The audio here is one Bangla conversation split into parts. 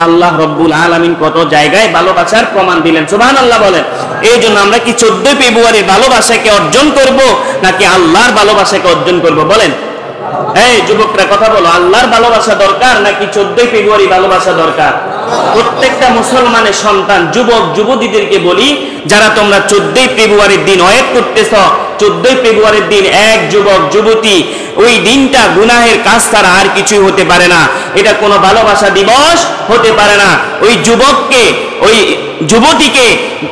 আল্লাহ রব্বুল আলামিন কত জায়গায় ভালোবাসার প্রমাণ দিলেন, সুবহানাল্লাহ বলেন। এই জন্য আমরা কি 14 ফেব্রুয়ারি ভালোবাসাকে অর্জন করব নাকি আল্লাহর ভালোবাসাকে অর্জন করব? বলেন। এই যুবকরা কথা বলো, আল্লাহর ভালোবাসা দরকার নাকি 14 ফেব্রুয়ারি ভালোবাসা দরকার? প্রত্যেকটা মুসলমানের সন্তান, যুবক যুবতীদেরকে বলি, যারা তোমরা 14 ফেব্রুয়ারির দিন ওয়েট করতেছ, 14 ফেব্রুয়ারির দিন এক যুবক যুবতী ওই দিনটা গুনাহের কাজ ছাড়া আর কিছুই হতে পারে না। এটা কোনো ভালোবাসা দিবস হতে পারে না। ওই যুবককে, ওই যুবতীকে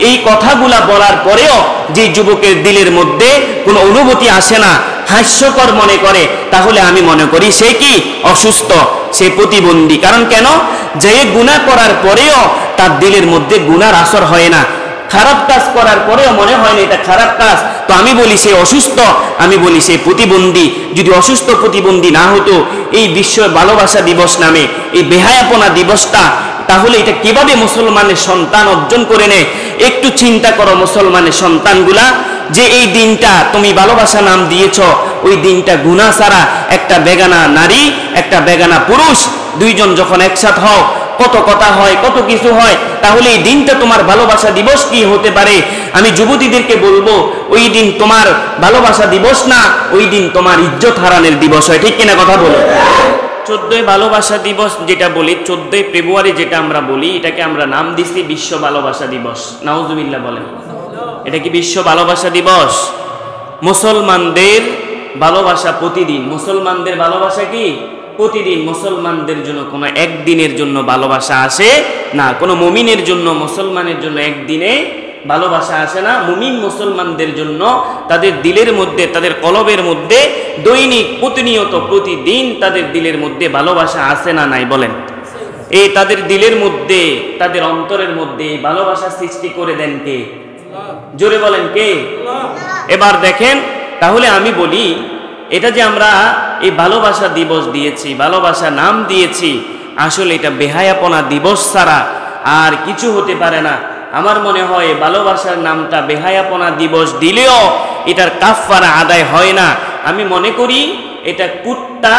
এই কথাগুলা বলার পরেও যে যুবকের দিলের মধ্যে কোনো অনুভূতি আসে না, হাস্যকর মনে করে, তাহলে আমি মনে করি সে কি অসুস্থ, সে প্রতিবন্ধী। কারণ কেন? যে গুনাহ করার পরেও তার দিলের মধ্যে গুনার আসর হয় না, খারাপ কাজ করার পরেও মনে হয় না এটা খারাপ কাজ, তো আমি বলি সে অসুস্থ, আমি বলি সে প্রতিবন্ধী। যদি অসুস্থ প্রতিবন্ধী না হতো এই বিশ্ব ভালোবাসা দিবস নামে এই বেহায়াপনা দিবসটা, তাহলে এটা কিভাবে মুসলমানের সন্তান অর্জন করে নেয়? একটু চিন্তা করো মুসলমানের সন্তানগুলা, যে এই দিনটা তুমি ভালোবাসা নাম দিয়েছ, ওই দিনটা গুনাহ ছাড়া একটা বেগানা নারী একটা বেগানা পুরুষ দুইজন যখন একসাথ হও কত কথা হয়, কত কিছু হয়, তাহলে এই দিনটা তোমার ভালোবাসা দিবস কি হতে পারে? আমি যুবতীদেরকে বলবো, ওই দিন তোমার ভালোবাসা দিবস না, ওই দিন তোমার ইজ্জত হারানোর দিবস হয়। ঠিক কিনা কথা বলো? 14 ভালোবাসা দিবস যেটা বলি, 14 ফেব্রুয়ারি যেটা আমরা বলি, এটাকে আমরা নাম দিছি বিশ্ব ভালোবাসা দিবস। নাউজুবিল্লাহ বলেন। এটা কি বিশ্ব ভালোবাসা দিবস? মুসলমানদের ভালোবাসা প্রতিদিন, মুসলমানদের ভালোবাসা কি প্রতিদিন। মুসলমানদের জন্য কোনো একদিনের জন্য ভালোবাসা আসে না, কোনো মুমিনের জন্য, মুসলমানের জন্য একদিনে ভালোবাসা আসে না। মুমিন মুসলমানদের জন্য তাদের দিলের মধ্যে, তাদের কলবের মধ্যে দৈনিক প্রতিনিয়ত প্রতিদিন তাদের দিলের মধ্যে ভালোবাসা আসে না নাই? বলেন। এই তাদের দিলের মধ্যে, তাদের অন্তরের মধ্যে ভালোবাসা সৃষ্টি করে দেন কে? জোরে বলেন কে? এবার দেখেন, তাহলে আমি বলি, এটা যে আমরা এই ভালোবাসা দিবস দিয়েছি, ভালোবাসা নাম দিয়েছি, আসলে এটা বেহায়াপনা দিবস ছাড়া আর কিছু হতে পারে না। আমার মনে হয় ভালোবাসার নামটা বেহায়াপনা দিবস দিলেও এটার কাফারা আদায় হয় না। আমি মনে করি এটা কুত্তা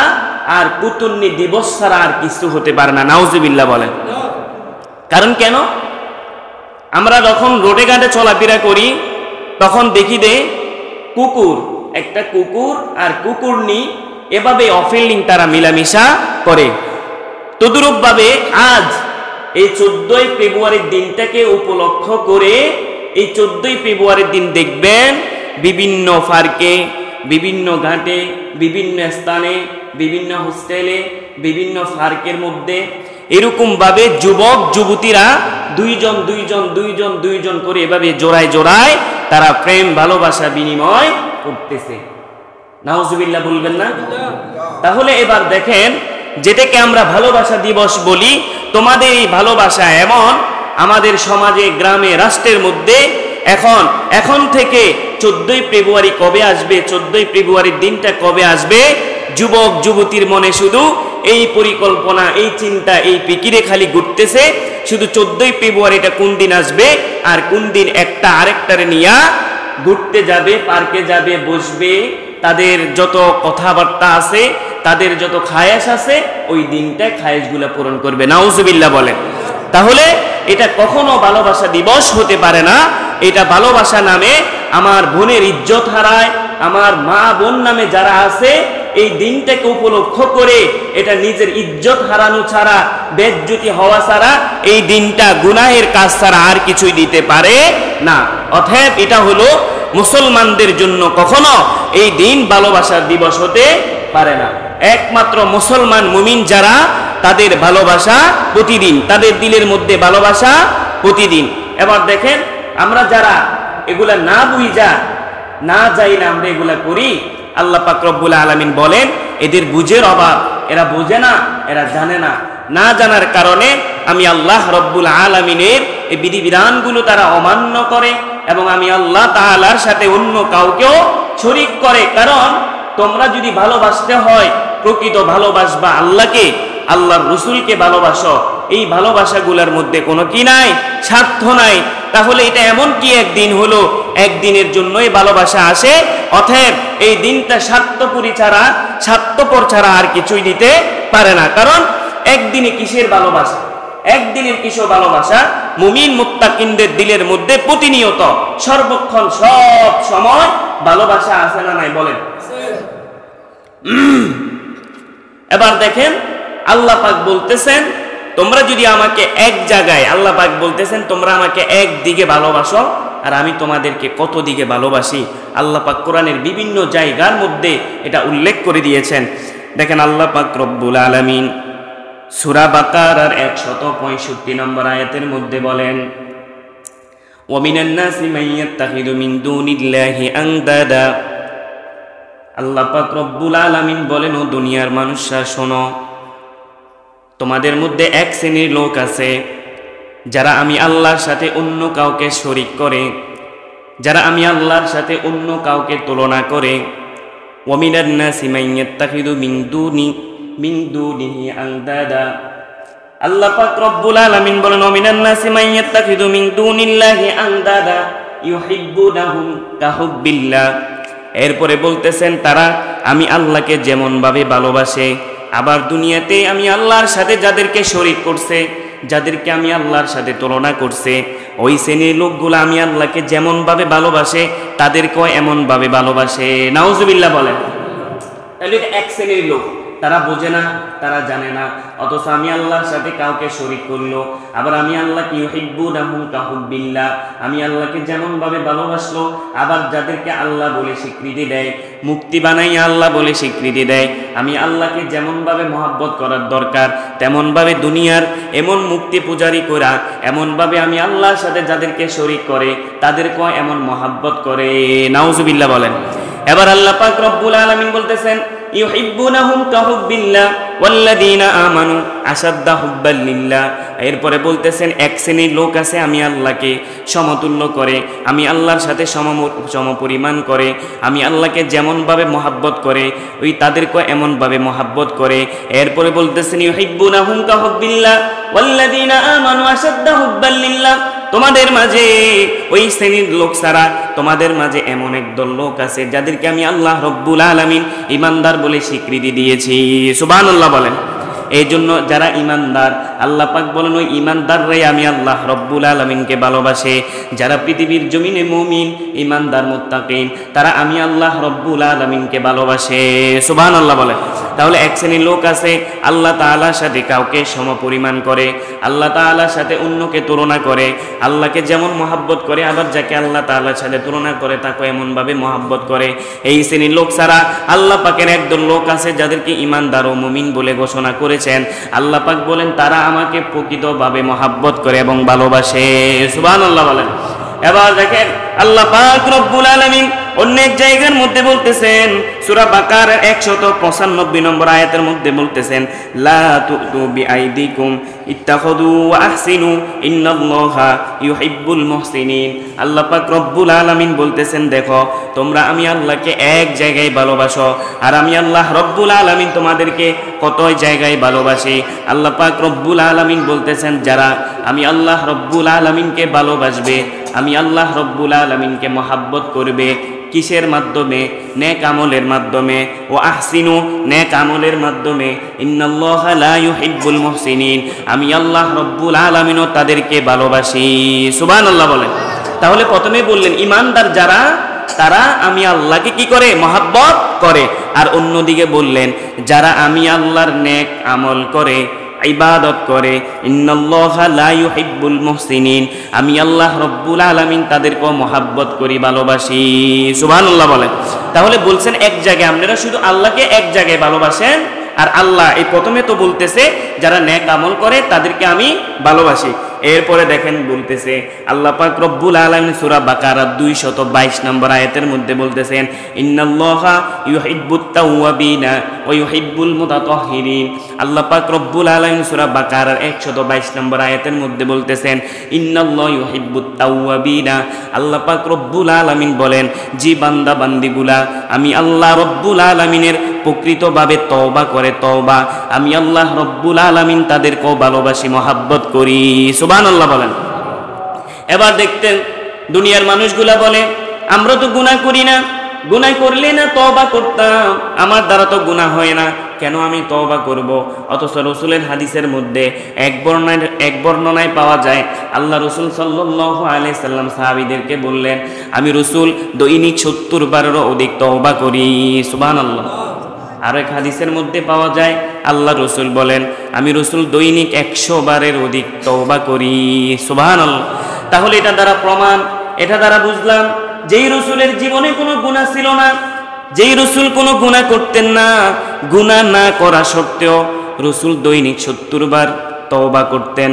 আর কুতুন্নি দিবস ছাড়া আর কিছু হতে পারে না। নাউজুবিল্লাহ বলেন। কারণ কেন? আমরা যখন রোডে ঘাটে চলাফেরা করি তখন দেখি দে কুকুর, একটা কুকুর আর কুকুরনি এভাবে অফিল্ডিং তারা মিলামিশা করে। তদুরূপ ভাবে আজ এই 14 ফেব্রুয়ারির দিনটাকে উপলক্ষ করে, এই 14 ফেব্রুয়ারির দিন দেখবেন বিভিন্ন পার্কে, বিভিন্ন ঘাটে, বিভিন্ন স্থানে, বিভিন্ন হোস্টেলে, বিভিন্ন পার্কের মধ্যে এরকম ভাবে যুবক যুবতীরা দুইজন করে এভাবে জোড়ায় জোড়ায় তারা প্রেম ভালোবাসা বিনিময় করতেছে। নাউজুবিল্লাহ বলবেন না? তাহলে এবার দেখেন, যেটাকে আমরা ভালোবাসা দিবস বলি, তোমাদের এই ভালোবাসা এমন আমাদের সমাজে, গ্রামে, রাষ্ট্রের মধ্যে এখন থেকে 14 ফেব্রুয়ারি কবে আসবে, 14 ফেব্রুয়ারির দিনটা কবে আসবে, যুবক যুবতীর মনে শুধু এই পরিকল্পনা, এই চিন্তা, এই পিকিরে খালি ঘুরতেছে, শুধু 14 ফেব্রুয়ারিটা কোন দিন আসবে আর কোন দিন একটা আরেকটারে নিয়ে ঘুরতে যাবে, পার্কে যাবে, বসবে, তাদের যত কথাবার্তা আছে, তাদের যত খায়েশ আছে, ওই দিনটায় খায়েশগুলো পূরণ করবে। নাউজুবিল্লাহ বলেন। তাহলে এটা কখনো ভালোবাসা দিবস হতে পারে না। এটা ভালোবাসা নামে আমার বোনের ইজ্জত হারায়, আমার মা বোন নামে যারা আছে, এই দিনটাকে উপলক্ষ করে এটা নিজের ইজ্জত হারানো ছাড়া, বেজ্জতি হওয়া ছাড়া, এই দিনটা গুনাহের কাজ ছাড়া আর কিছুই দিতে পারে না। অতএব এটা হলো মুসলমানদের জন্য কখনো এই দিন ভালোবাসার দিবস হতে পারে না। একমাত্র মুসলমান মুমিন যারা, তাদের ভালোবাসা প্রতিদিন, তাদের দিলের মধ্যে ভালোবাসা প্রতিদিন। এবার দেখেন, আমরা যারা এগুলা না বুঝা, না যাই না আমরা এগুলা করি, আল্লাহ পাক রব্বুল আলামিন বলেন এদের বুঝের অভাব, এরা বোঝে না, এরা জানে না। না জানার কারণে আমি আল্লাহ রব্বুল আলামিনের এই বিধিবিধানগুলো তারা অমান্য করে এবং আমি আল্লাহ তাআলার সাথে অন্য কাউকেও শরীক করে। কারণ তোমরা যদি ভালোবাসতে হয়, প্রকৃত ভালোবাসবা আল্লাহকে, আল্লাহর রাসূলকে ভালোবাসো, এই ভালোবাসাগুলোর মধ্যে কোনো কি নাই, স্বার্থ নাই। তাহলে এটা এমন কি একদিন হলো, একদিনের জন্যই ভালোবাসা আসে। অতএব এই দিনটা স্বার্থপর ছাড়া আর কিছুই দিতে পারে না। কারণ একদিনে কিসের ভালোবাসা? একদিনের কিছু ভালোবাসা মুমিন মুত্তাকিনদের দিলের মধ্যে প্রতিনিয়ত সর্বক্ষণ সব সময় ভালোবাসা আছে না নাই বলেন? এবার দেখেন আল্লাহ পাক বলতেছেন তোমরা যদি আমাকে এক জায়গায়, আল্লাহ পাক বলতেছেন তোমরা আমাকে একদিকে ভালোবাসো আর আমি তোমাদেরকে কত দিকে ভালোবাসি। আল্লাহ পাক কোরআনের বিভিন্ন জায়গার মধ্যে এটা উল্লেখ করে দিয়েছেন। দেখেন আল্লাহ পাক রব্বুল আলামিন সূরা বাকারার 165 নম্বর আয়াতের মধ্যে বলেন, ওয়া মিনান নাসি মান ইয়াত্তাখিযু মিন দুনিল্লাহি আনদাদা। আল্লাহ পাক রব্বুল আলামিন বলেন, ও দুনিয়ার মানুষরা শোনো, তোমাদের মধ্যে এক শ্রেণীর লোক আছে যারা আমি আল্লাহর সাথে অন্য কাউকে শরীক করে, যারা আমি আল্লাহর সাথে অন্য কাউকে তুলনা করে। ওয়া মিনান নাসি মান ইয়াত্তাখিযু মিন দুনিহি আনদাদা। আল্লাহ পাক রব্বুল আলামিন বলেন, ওয়া মিনান নাসি মান ইয়াত্তাখিযু মিন দুনিল্লাহি আনদাদা ইউহিব্বুনাহুম কাহুব্বিল্লাহ। এরপরে বলতেছেন তারা আমি আল্লাহকে যেমন ভাবে ভালোবাসে, আবার দুনিয়াতে আমি আল্লাহর সাথে যাদেরকে শরীক করছে, যাদেরকে আমি আল্লাহর সাথে তুলনা করছে, ওই শ্রেণীর লোকগুলো আমি আল্লাহকে যেমন ভাবে ভালোবাসে তাদেরকেও এমন ভাবে ভালোবাসে। নাউজুবিল্লাহ বলেন। তাহলে এক শ্রেণীর লোক, তারা বোঝে না, তারা জানে না, অথচ আমি আল্লাহর সাথে কাউকে শরীক করলো। আবার আমি আল্লাহকে ইউহিব্বুনাহুম কাহুব্বিল্লাহ, আমি আল্লাহকে যেমন ভাবে ভালোবাসলো, আবার যাদেরকে আল্লাহ বলে স্বীকৃতি দেয়, মুক্তি বানাইয়া আল্লাহ বলে স্বীকৃতি দেয়, আমি আল্লাহকে যেমন ভাবে মহব্বত করার দরকার তেমন ভাবে দুনিয়ার এমন মুক্তি পূজারি করা, এমন ভাবে আমি আল্লাহর সাথে যাদেরকে শরীক করে তাদেরকেও এমন মহব্বত করে। নাউজুবিল্লাহ বলেন। এবার আল্লাহ পাক রব্বুল আলামিন বলতেছেন, ইউহিব্বুনাহুম কাহুব্বিল্লাহ ওয়াল্লাযীনা আমানু আশাদ্দা হুব্বাল লিল্লাহ। এরপরে বলতেছেন এক শ্রেণীর লোক আছে আমি আল্লাহকে সমতুল্য করে, আমি আল্লাহর সাথে সমপরিমাণ করে, আমি আল্লাহকে যেমন ভাবে মহব্বত করে ওই তাদেরকে এমন ভাবে মহব্বত করে। এরপরে বলতেছেন ইউহিব্বুনাহুম কাহুব্বিল্লাহ ওয়াল্লাযীনা আমানু আশাদ্দা হুব্বাল লিল্লাহ। তোমাদের মাঝে ওই শ্রেণীর লোক ছাড়া তোমাদের মাঝে এমন একদল লোক আছে যাদেরকে আমি আল্লাহ রব্বুল আলামিন ঈমানদার বলে স্বীকৃতি দিয়েছি। সুবহানাল্লাহ বলেন। এই জন্য যারা ঈমানদার, আল্লাহ পাক বলেন ওই ঈমানদাররাই আমি আল্লাহ রব্বুল আলামিনকে ভালোবাসে। যারা পৃথিবীর জমিনে মুমিন, ঈমানদার, মুত্তাকিন, তারা আমি আল্লাহ রব্বুল আলামিনকে ভালোবাসে। সুবহানাল্লাহ বলেন। তাহলে এক শ্রেণীর লোক আছে আল্লাহ তাআলার সাথে কাউকে সমপরিমাণ করে, আল্লাহ তাআলার সাথে অন্যকে তুলনা করে, আল্লাহকে যেমন মহব্বত করে আবার যাকে আল্লাহ তাআলার সাথে তুলনা করে তাকে এমনভাবে মহব্বত করে। এই শ্রেণীর লোক ছাড়া আল্লাহ পাকের একদল লোক আছে যাদেরকে ঈমানদার ও মুমিন বলে ঘোষণা করেছেন। আল্লাহ পাক বলেন তারা আমাকে প্রকৃতভাবে মহব্বত করে এবং ভালোবাসে। সুবহানাল্লাহ বলেন। এবার দেখেন আল্লাহ পাক রব্বুল আলামিন অনেক জায়গার মধ্যে বলতেছেন, সূরা বাকারার 195 নম্বর আয়াতের মধ্যে বলতেছেন, লা তুতু বিআইদিকুম ইত্তাখাযু ওয়া আহসিনু ইন্নাল্লাহা ইউহিব্বুল মুহসিনিন। আল্লাহ পাক রব্বুল আলামিন বলতেছেন দেখো তোমরা আমি আল্লাহকে এক জায়গায় ভালোবাসো আর আমি আল্লাহ রব্বুল আলামিন তোমাদেরকে কত জায়গায় ভালোবাসি। আল্লাহ পাক রব্বুল আলামিন বলতেছেন যারা আমি আল্লাহ রব্বুল আলামিনকে ভালোবাসবে, আমি আল্লাহ রব্বুল আলামিনকে মহব্বত করবে, কিসের মাধ্যমে? নেক আমলের মাধ্যমে। ও আহসিনু, নেক আমলের মাধ্যমে। ইন্নাল্লাহা লা ইউহিব্বুল মুহসিনিন, আমি আল্লাহ রব্বুল আলামিনও তাদেরকে ভালোবাসি। সুবহানাল্লাহ বলেন। তাহলে প্রথমে বললেন ঈমানদার যারা তারা আমি আল্লাহকে কি করে? মহব্বত করে। আর অন্যদিকে বললেন যারা আমি আল্লাহর নেক আমল করে, ইবাদত করে, ইন্নাল্লাহা লা ইউহিব্বুল মুহসিনিন, আমি আল্লাহ রব্বুল আলামিন তাদেরকে মহব্বত করি, ভালোবাসি। সুবহানাল্লাহ বলেন। তাহলে বলছেন এক জায়গায় আপনারা শুধু আল্লাহকে এক জায়গায় ভালোবাসেন আর আল্লাহ এই প্রথমে তো বলতেছে যারা নেক আমল করে তাদেরকে আমি ভালোবাসি। এরপরে দেখেন বলতেছে আল্লাহ পাক রব্বুল আলামিন সূরা বাকারা 222 নম্বর আয়াতের মধ্যে বলতেছেন, ইন্নাল্লাহা ইউহিব্বুত তাওয়াবিনা ওয়া ইউহিব্বুল মুতাতাহহিরিন। আল্লাহ পাক রব্বুল আলামিন সূরা বাকারার 122 নম্বর আয়াতের মধ্যে বলতেছেন, ইন্নাল্লাহা ইউহিব্বুত তাওয়াবিনা। আল্লাহ পাক রব্বুল আলামিন বলেন যে বান্দা বান্দিগুলা আমি আল্লাহ রব্বুল আলামিনের প্রকৃতভাবে তওবা করে, তওবা আমি আল্লাহ রব্বুল আলামিন তাদেরকেও ভালোবাসি, মহব্বত করি। সুবহানাল্লাহ বলেন। এবার দেখতেন দুনিয়ার মানুষগুলা বলে আমরা তো গুনাহ করি না, গুনাহ করলে না তওবা করতাম, আমার দ্বারা তো গুনাহ হয় না, কেন আমি তওবা করব? অথচ রাসূলের হাদিসের মধ্যে এক বর্ণনায় পাওয়া যায় আল্লাহ রাসূল সাল্লাল্লাহু আলাইহি সাল্লাম সাহাবীদেরকে বললেন, আমি রাসূল দৈনিক 70 বারেরও অধিক তওবা করি। সুবহানাল্লাহ। আর এক হাদিসের মধ্যে পাওয়া যায় আল্লাহ রাসূল বলেন, আমি রাসূল দৈনিক 100 বারের অধিক তওবা করি। সুবহানাল্লাহ। তাহলে এটা দ্বারা প্রমাণ, এটা দ্বারা বুঝলাম যেই রাসূলের জীবনে কোনো গুনাহ ছিল না, যেই রাসূল কোনো গুনাহ করতেন না, গুনাহ না করা সত্ত্বেও রাসূল দৈনিক 70 বার তওবা করতেন,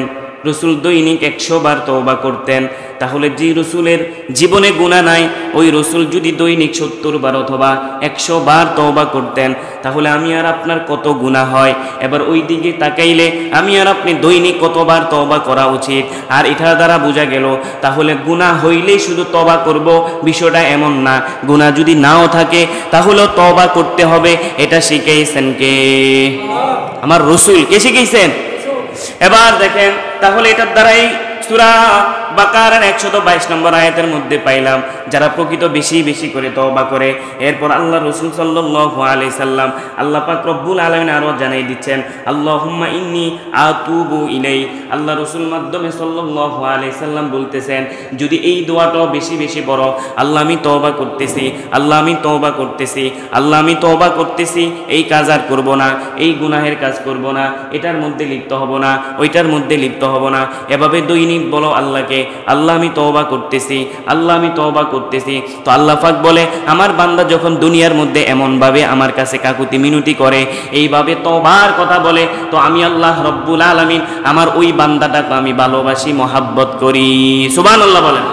রাসূল দৈনিক 100 বার তওবা করতেন। তাহলে যে রাসূলের জীবনে গুনাহ নাই, ওই রাসূল যদি দৈনিক 70 বার অথবা 100 বার তওবা করতেন, তাহলে আমি আর আপনার কত গুনাহ হয়। এবার ওই দিকে তাকাইলে আমি আর আপনি দৈনিক কতবার তওবা করা উচিত। আর এটা দ্বারা বোঝা গেল তাহলে গুনাহ হইলেই শুধু তওবা করব, বিষয়টা এমন না। গুনাহ যদি নাও থাকে তাহলেও তওবা করতে হবে। এটা শিখাইছেন কে? আমার রাসূল। কে শিখাইছেন? এবার দেখেন, তাহলে এটার দ্বারাই সূরা বাকারার 122 নম্বর আয়াতের মধ্যে পাইলাম যারা প্রকৃত বেশি বেশি করে তওবা করে। এরপর আল্লাহ রাসূল সাল্লাল্লাহু আলাইহি সাল্লাম, আল্লাহ পাক রব্বুল আলামিন আরো জানাই দিচ্ছেন, আল্লাহুম্মা ইন্নী আতুবু ইলাই। আল্লাহ রাসূল মাধ্যমে সাল্লাল্লাহু আলাইহি সাল্লাম বলতেছেন, যদি এই দোয়াটাও বেশি বেশি পড়ো, আল্লাহ আমি তওবা করতেছি, আল্লাহ আমি তওবা করতেছি, আল্লাহ আমি তওবা করতেছি, এই কাজ আর করব না, এই গুনাহের কাজ করব না, এটার মধ্যে লিপ্ত হব না, ওইটার মধ্যে লিপ্ত হব না। এভাবে দৈনিক বলো আল্লাহকে, আল্লাহ আমি তওবা করতেছি, আল্লাহ আমি তওবা করতেছি। তো আল্লাহ পাক বলে, আমার বান্দা যখন দুনিয়ার মধ্যে এমনভাবে আমার কাছে কাকুতি মিনতি করে, এইভাবে তওবার কথা বলে, তো আমি আল্লাহ রব্বুল আলামিন আমার ওই বান্দাটাকে আমি ভালোবাসি, মহাব্বত করি। সুবহানাল্লাহ বলেন।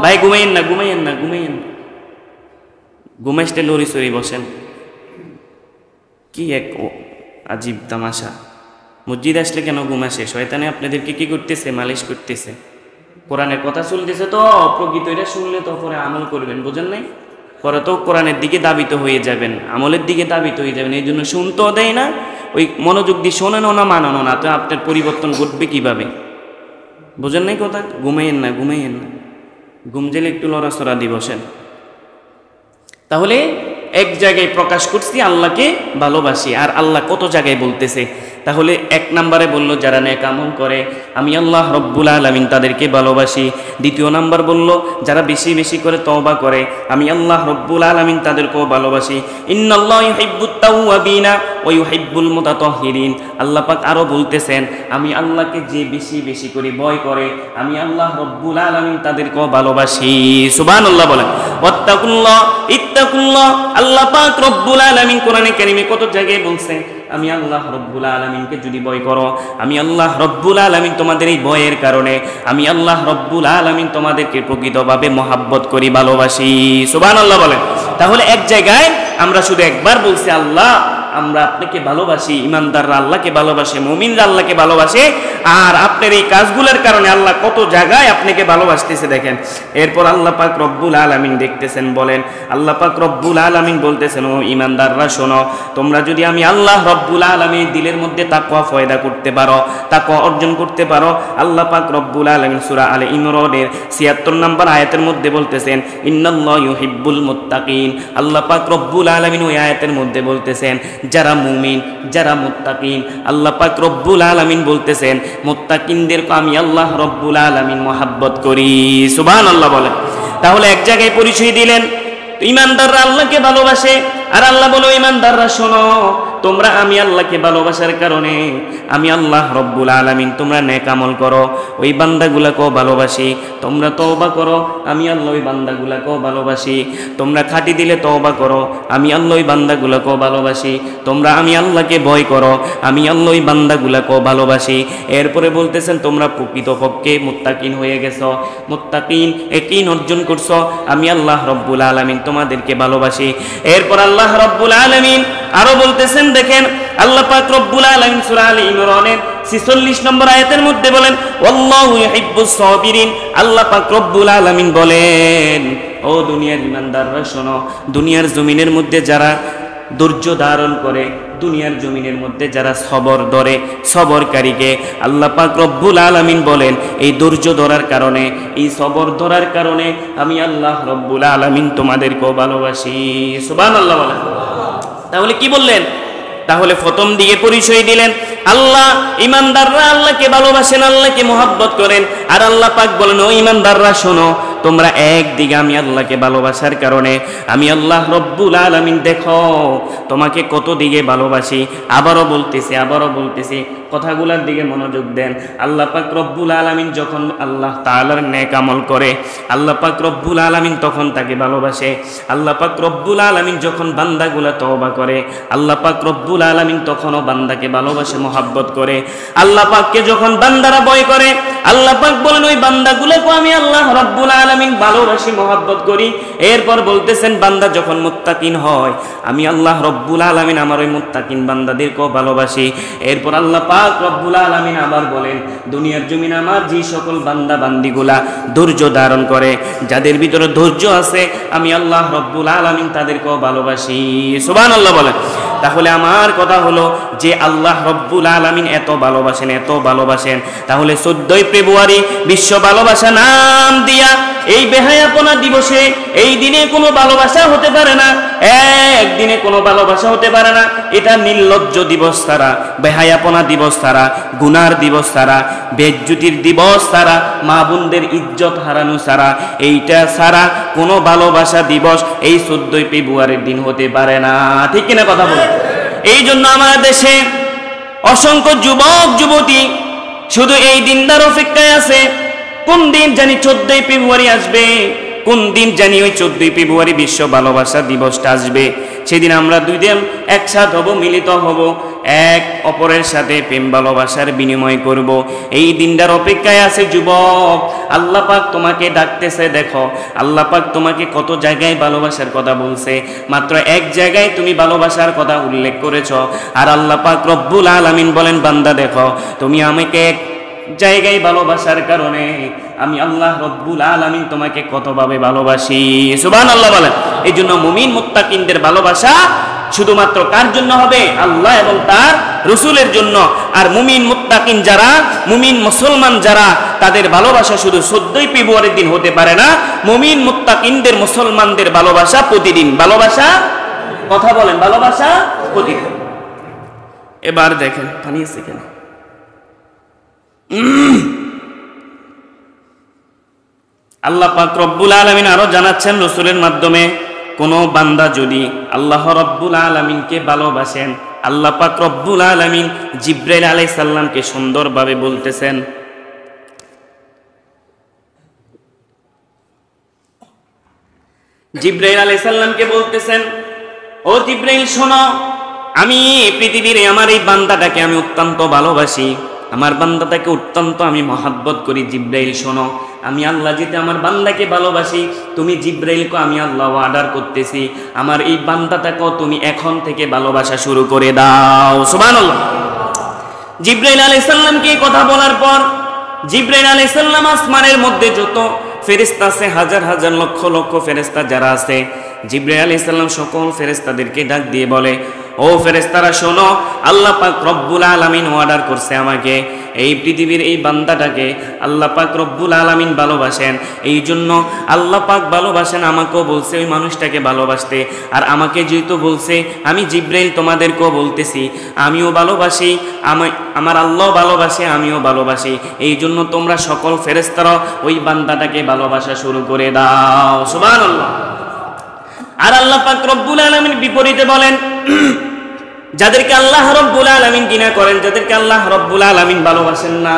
ভাই ঘুমাইয়েন না, ঘুমাইয়েন না, ঘুমাইয়েন না, ঘুমাইতে লড়ি সরি বসেন। কি এক আজীব তামাশা। মসজিদ আসলে কেন ঘুম আসে? শয়তানে আপনাদেরকে কি করতেছে? মালিশ করতেছে। কোরআনের কথা চলতেছে, তো প্রকৃত এটা শুনলে তো পরে আমল করবেন, বুঝেন নাই? পরে তো কোরআনের দিকে দাবিত হয়ে যাবেন, আমলের দিকে দাবিত হয়ে যাবেন। এই জন্য শুনতেও দেয় না, ওই মনোযোগ দিয়ে শোনেনও না, মানানো না, তো আপনার পরিবর্তন ঘটবে কিভাবে? বুঝেন নাই কথা? ঘুমাইয়েন না, ঘুমাইয়েন না, ঘুম জেলে একটু লড়াচড়া দিয়ে বসেন। তাহলে এক জায়গায় প্রকাশ করছি আল্লাহকে ভালোবাসি, আর আল্লাহ কত জায়গায় বলতেছে। তাহলে এক নম্বরে বলল যারা নেক আমল করে আমি আল্লাহ রব্বুল আলামিন তাদেরকে ভালোবাসি। দ্বিতীয় নাম্বার বলল যারা বেশি বেশি করে তওবা করে আমি আল্লাহ রব্বুল আলামিন তাদেরকেও ভালোবাসি। ইন্নাল্লাহা ইউহিব্বুত তাওয়াবিনা ওয়া ইউহিব্বুল মুতাতাহহিরিন। আল্লাহ পাক আরো বলতেছেন, আমি আল্লাহকে যে বেশি বেশি করে ভয় করে আমি আল্লাহ রব্বুল আলামিন তাদেরকেও ভালোবাসি। সুবহানাল্লাহ বলেন। ওয়াত্তাকুল্লাহ ইত্তাকুল্লাহ। আল্লাহ পাক রব্বুল আলামিন কোরআনে কারীমে কত জায়গায় বলছেন আমি আল্লাহ রব্বুল আলামিনকে যদি ভয় করো আমি আল্লাহ রব্বুল আলামিন তোমাদের এই ভয়ের কারণে আমি আল্লাহ রব্বুল আলামিন তোমাদেরকে প্রকৃতভাবে মহাব্বত করি, ভালোবাসি। সুবহানাল্লাহ বলেন। তাহলে এক জায়গায় আমরা শুধু একবার বলছি আল্লাহ আমরা আপনাকে ভালোবাসি, ইমানদাররা আল্লাহকে ভালোবাসে, মুমিনরা আল্লাহকে ভালোবাসে, আর আপনার এই কাজগুলোর কারণে আল্লাহ কত জায়গায় আপনাকে ভালোবাসতেছে দেখেন। এরপর আল্লাহ পাক রব্বুল আলামিন দেখতেছেন, বলেন আল্লাহ পাক রব্বুল আলামিন বলতেছেন, ও ইমানদাররা শোনো, তোমরা যদি আমি আল্লাহ রব্বুল আলামিন দিলের মধ্যে তাকওয়া পয়দা করতে পারো, তাকওয়া অর্জন করতে পারো, আল্লাহ পাক রব্বুল আলামিন সূরা আলে ইমরানের ৭৬ নম্বর আয়াতের মধ্যে বলতেছেন ইন্নাল্লাহা ইউহিব্বুল মুত্তাকিন। আল্লাহ পাক রব্বুল আলামিন ওই আয়াতের মধ্যে বলতেছেন যারা মুমিন, যারা মুত্তাকিন, আল্লাহ পাক রব্বুল আলামিন বলতেছেন মুত্তাকিনদেরকে আমি আল্লাহ রব্বুল আলামিন মহাব্বত করি। সুবহানাল্লাহ বলেন। তাহলে এক জায়গায় পরিচয় দিলেন ইমানদাররা আল্লাহকে ভালোবাসে, আর আল্লাহ বলো ইমানদাররা শোনো, তোমরা আমি আল্লাহকে ভালোবাসার কারণে আমি আল্লাহ রব্বুল আলামিন তোমরা নেক আমল করো, ওই বান্দাগুলাকেও ভালোবাসি। তোমরা তওবা করো আমি আল্লাহ ওই বান্দাগুলাকেও ভালোবাসি। তোমরা খাঁটি দিলে তওবা করো আমি আল্লাহ ওই বান্দাগুলাকেও ভালোবাসি। তোমরা আমি আল্লাহকে ভয় করো আমি আল্লাহ ওই বান্দাগুলাকেও ভালোবাসি। এরপরে বলতেছেন তোমরা প্রকৃতপক্ষে মুত্তাকিন হয়ে গেছো, মুত্তাকিন ইয়াকিন অর্জন করছো, আমি আল্লাহ রব্বুল আলামিন তোমাদেরকে ভালোবাসি। এরপর আল্লাহ রব্বুল আলামিন আরো বলতেছেন, দেখেন আল্লাহ পাক রব্বুল আলামিন সূরা আলে ইমরানের ৪৬ নম্বর আয়াতের মধ্যে বলেন ওয়াল্লাহু ইউহিব্বুস সাবিরিন। আল্লাহ পাক রব্বুল আলামিন বলেন, ও দুনিয়ার ইমানদাররা শোনো, দুনিয়ার জমিনের মধ্যে যারা ধৈর্য ধারণ করে, দুনিয়ার জমিনের মধ্যে যারা সবর ধরে, সবরকারীকে আল্লাহ পাক রব্বুল আলামিন বলেন এই ধৈর্য ধরার কারণে, এই সবর ধরার কারণে আমি আল্লাহ রব্বুল আলামিন তোমাদেরকেও ভালোবাসি। সুবহানাল্লাহ বলেন। তাহলে কি বললেন? তাহলে প্রথম দিকে পরিচয় দিলেন আল্লাহ, ইমানদাররা আল্লাহকে ভালোবাসেন, আল্লাহকে মহব্বত করেন। আর আল্লাহ পাক বলেন, ও ইমানদাররা শোনো, তোমরা একদিকে আমি আল্লাহকে ভালোবাসার কারণে আমি আল্লাহ রব্বুল আলামিন দেখো তোমাকে কত দিকে ভালোবাসি। আবারও বলতেছি কথাগুলোর দিকে মনোযোগ দেন। আল্লাহ পাক রব্বুল আলামিন যখন আল্লাহ তাআলার নেক আমল করে, আল্লাহ পাক রব্বুল আলামিন তখন তাকে ভালোবাসে। আল্লাহ পাক রব্বুল আলামিন যখন বান্দাগুলা তওবা করে, আল্লাহ পাক রব্বুল আলামিন তখনও বান্দাকে ভালোবাসে, মহব্বত করে। আল্লাহ পাককে যখন বান্দারা ভয় করে, আল্লাহ পাক বলেন ওই বান্দাগুলোকে আমি আল্লাহ রব্বুল আলামিন ভালোবাসি, মহব্বত করি। এরপর বলতেছেন বান্দা যখন মুত্তাকিন হয়, আমি আল্লাহ রব্বুল আলামিন আমার ওই মুত্তাকিন বান্দাদেরকেও ভালোবাসি। এরপর আল্লাহ পাক রব্বুল আলামিন আবার বলেন, দুনিয়ার জমিন আমার যে সকল বান্দা বান্দিগুলা ধৈর্য ধারণ করে, যাদের ভিতরে ধৈর্য আছে, আমি আল্লাহ রব্বুল আলামিন তাদেরকেও ভালোবাসি। সুবহানাল্লাহ বলেন। তাহলে আমার কথা হলো যে আল্লাহ রব্বুল আলামিন এত ভালোবাসেন, তাহলে 14ই ফেব্রুয়ারি বিশ্ব ভালোবাসা নাম দিয়া এই বেহায়াপনা দিবসে, এই দিনে কোনো ভালোবাসা হতে পারে না, একদিনে কোনো ভালোবাসা হতে পারে না। এটা নির্লজ্জ দিবস ছাড়া, বেহায়াপনা দিবস ছাড়া, গুনার দিবস ছাড়া, বেজ্জুতির দিবস ছাড়া, মা বোনদের ইজ্জত হারানো ছাড়া, এইটা ছাড়া কোনো ভালোবাসা দিবস এই 14ই ফেব্রুয়ারির দিন হতে পারে না। ঠিক কিনা কথা বলুন? এই জন্য আমাদের দেশে অসংখ্য যুবক যুবতী শুধু এই দিনটার অপেক্ষায় আছে, কোন দিন জানি 14ই ফেব্রুয়ারি আসবে, কোন দিন জানি ওই 14ই ফেব্রুয়ারি বিশ্ব ভালোবাসা দিবসটা আসবে। সেদিন আমরা দুই দিন একসাথ হব, মিলিত হব, এক অপরের সাথে প্রেম ভালোবাসার বিনিময় করব। এই দিনটার অপেক্ষায় আছে যুবক। আল্লাহ পাক তোমাকে ডাকতেছে, দেখো আল্লাহ পাক তোমাকে কত জায়গায় ভালোবাসার কথা বলছে, মাত্র এক জায়গায় তুমি ভালোবাসার কথা উল্লেখ করেছ। আর আল্লাহ পাক রব্বুল আলামিন বলেন, বান্দা দেখো তুমি আমাকে এক জায়গায় ভালোবাসার কারণে আমি আল্লাহ রব্বুল আলামিন তোমাকে কতভাবে ভালোবাসি। সুবহানাল্লাহ বলেন। এই জন্য মুমিন মুত্তাকিনদের ভালোবাসা শুধুমাত্র কার জন্য হবে? আল্লাহ এবং তার রাসূলের জন্য। আর মুমিন মুত্তাকিন যারা, মুমিন মুসলমান যারা, তাদের ভালোবাসা শুধু 14ই ফেব্রুয়ারির দিন হতে পারে না। মুমিন মুত্তাকিনদের, মুসলমানদের ভালোবাসা প্রতিদিন। ভালোবাসা, কথা বলেন, ভালোবাসা প্রতিদিন। এবার দেখেন পানি আছে কেন? আল্লাহ পাক রব্বুল আলামিন আরো জানাচ্ছেন রাসূলের মাধ্যমে, কোন বান্দা যদি আল্লাহ রব্বুল আলামিনকে ভালোবাসেন, আল্লাহ পাক রব্বুল আলামিন জিবরাইল আলাইহিস সালামকে সুন্দরভাবে বলতেছেন, জিবরাইল আলাইহিস সালামকে বলতেছেন, ও জিবরাইল শোনো, আমি পৃথিবীর আমার এই বান্দাটাকে আমি অত্যন্ত ভালোবাসি, আমার বান্দাটাকে অত্যন্ত আমি মহব্বত করি। জিবরাইল শোনো, আমি আল্লাহ যেতে আমার বান্দাকে ভালোবাসি, তুমি জিবরাইলকে আমি আল্লাহ অর্ডার করতেছি, আমার এই বান্দাটাকেও তুমি এখন থেকে ভালোবাসা শুরু করে দাও। সুবহানাল্লাহ। জিবরাইল আলাইহিস সালামকে এই কথা বলার পর জিবরাইল আলাইহিস সালাম আসমানের মধ্যে যত ফেরেশতা আছে, হাজার হাজার লক্ষ লক্ষ ফেরেশতা যারা আছে, জিবরাইল আলাইহিস সালাম সকল ফেরেশতাদেরকে ডাক দিয়ে বলে, ও ফেরেশতারা শোনো, আল্লাহ পাক রব্বুল আলামিন অর্ডার করছে আমাকে, এই পৃথিবীর এই বান্দাটাকে আল্লাহ পাক রব্বুল আলামিন ভালোবাসেন, এই জন্য আল্লাহ পাক ভালোবাসেন, আমাকেও বলছে ওই মানুষটাকে ভালোবাসতে। আর আমাকে যেহেতু বলছে, আমি জিবরাইল তোমাদেরকেও বলতেছি, আমিও ভালোবাসি, আমার আল্লাহ ভালোবাসে, আমিও ভালোবাসি, এই জন্য তোমরা সকল ফেরেশতারা ওই বান্দাটাকে ভালোবাসা শুরু করে দাও। সুবহানাল্লাহ। আর আল্লাহ পাক রব্বুল আলামিন বিপরীতে বলেন, যাদেরকে আল্লাহ রব্বুল আলামিন ঘৃণা করেন, যাদেরকে আল্লাহ রব্বুল আলামিন ভালোবাসেন না,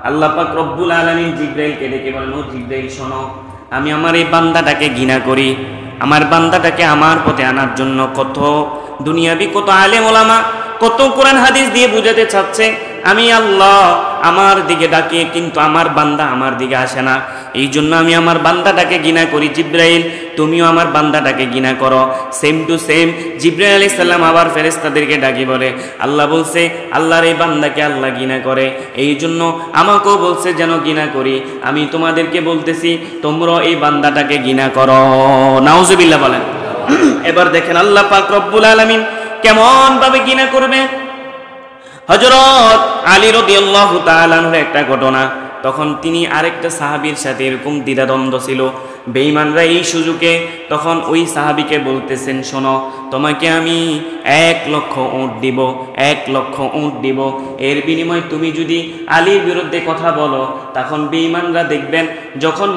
আল্লাহ পাক রব্বুল আলামিন জিবরাইলকে ডেকে বলেন, ও জিবরাইল শোনো, আমি আমার এই বান্দাটাকে ঘৃণা করি, আমার বান্দাটাকে আমার পথে আনার জন্য কত দুনিয়াবি, কত আলেম ওলামা, কত কোরআন হাদিস দিয়ে বুঝাতে চাচ্ছে, আমি আল্লাহ আমার দিকে ডাকি, কিন্তু আমার বান্দা আমার দিকে আসে না, এই জন্য আমি আমার বান্দাটাকে ঘৃণা করি। জিবরাইল তুমিও আমার বান্দাটাকে ঘৃণা করো। সেম টু সেম জিবরাইল আলাইহিস সালাম আবার ফেরেশতাদেরকে ডাকি বলে, আল্লাহ বলছে আল্লাহর এই বান্দাকে আল্লাহ ঘৃণা করে, এই জন্য আমাকেও বলছে যেন ঘৃণা করি। আমি তোমাদেরকে বলতেছি তোমরা এই বান্দাটাকে ঘৃণা করো। নাউজুবিল্লাহ বলেন। এবার দেখেন আল্লাহ পাক রব্বুল আলামিন কেমন ভাবে ঘৃণা করবে। হযরত আলী রাদিয়াল্লাহু তাআলা আনহু একটা ঘটনা, তখন তিনি আরেকটা সাহাবীর সাথে এরকম দ্বিধাদ্বন্দ্ব ছিল, বেঈমানরা এই সুযোগে তখন ওই সাহাবীকে বলতেছেন, শোনো, তোমাকে আমি 1,00,000 উট দিব, 1,00,000 উট দিব, এর বিনিময়ে তুমি যদি আলীর বিরুদ্ধে কথা বলো। তখন বেঈমানরা দেখবেন যখন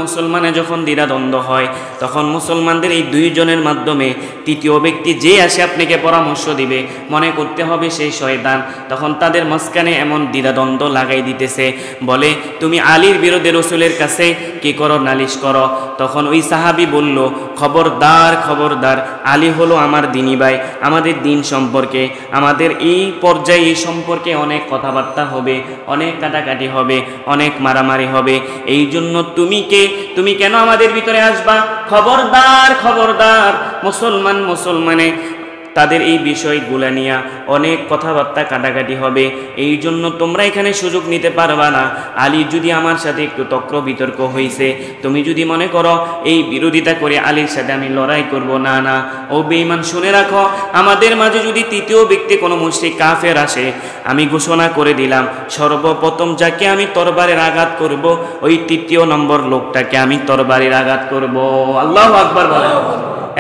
মুসলমানে যখন দ্বিধাদ্বন্দ্ব হয়, তখন মুসলমানদের এই দুইজনের মাধ্যমে তৃতীয় ব্যক্তি যে আসে আপনাকে পরামর্শ দিবে, মনে করতে হবে সেই শয়তান। তখন তাদের মাঝখানে এমন দ্বিধাদ্বন্দ্ব লাগাই দিতেছে, বলে তুমি আলীর বিরুদ্ধে রসুলের কাছে কি করো, নালিশ করো। তখন ওই সাহাবী বলল, খবরদার খবরদার, আলী হলো আমার দিনী ভাই, আমাদের দিন সম্পর্কে, আমাদের এই পর্যায়ে এই সম্পর্কে অনেক কথাবার্তা হবে, অনেক কাটাকাটি হবে, অনেক মারামারি হবে, এই জন্য তুমি কেন আমাদের ভিতরে আসবা? খবরদার খবরদার। মুসলমানে তাদের এই বিষয়গুলা নিয়ে অনেক কথাবার্তা কাটাকাটি হবে, এই জন্য তোমরা এখানে সুযোগ নিতে পারবা না। আলী যদি আমার সাথে একটু তক্র বিতর্ক হয়েছে, তুমি যদি মনে করো এই বিরোধিতা করে আলীর সাথে আমি লড়াই করব, না না। ও বেঈমান, শুনে রাখো, আমাদের মাঝে যদি তৃতীয় ব্যক্তি কোনো মুশরিক কাফের আসে, আমি ঘোষণা করে দিলাম, সর্বপ্রথম যাকে আমি তরবারের আঘাত করব, ওই তৃতীয় নম্বর লোকটাকে আমি তরবারের আঘাত করব। আল্লাহু আকবার বলেন।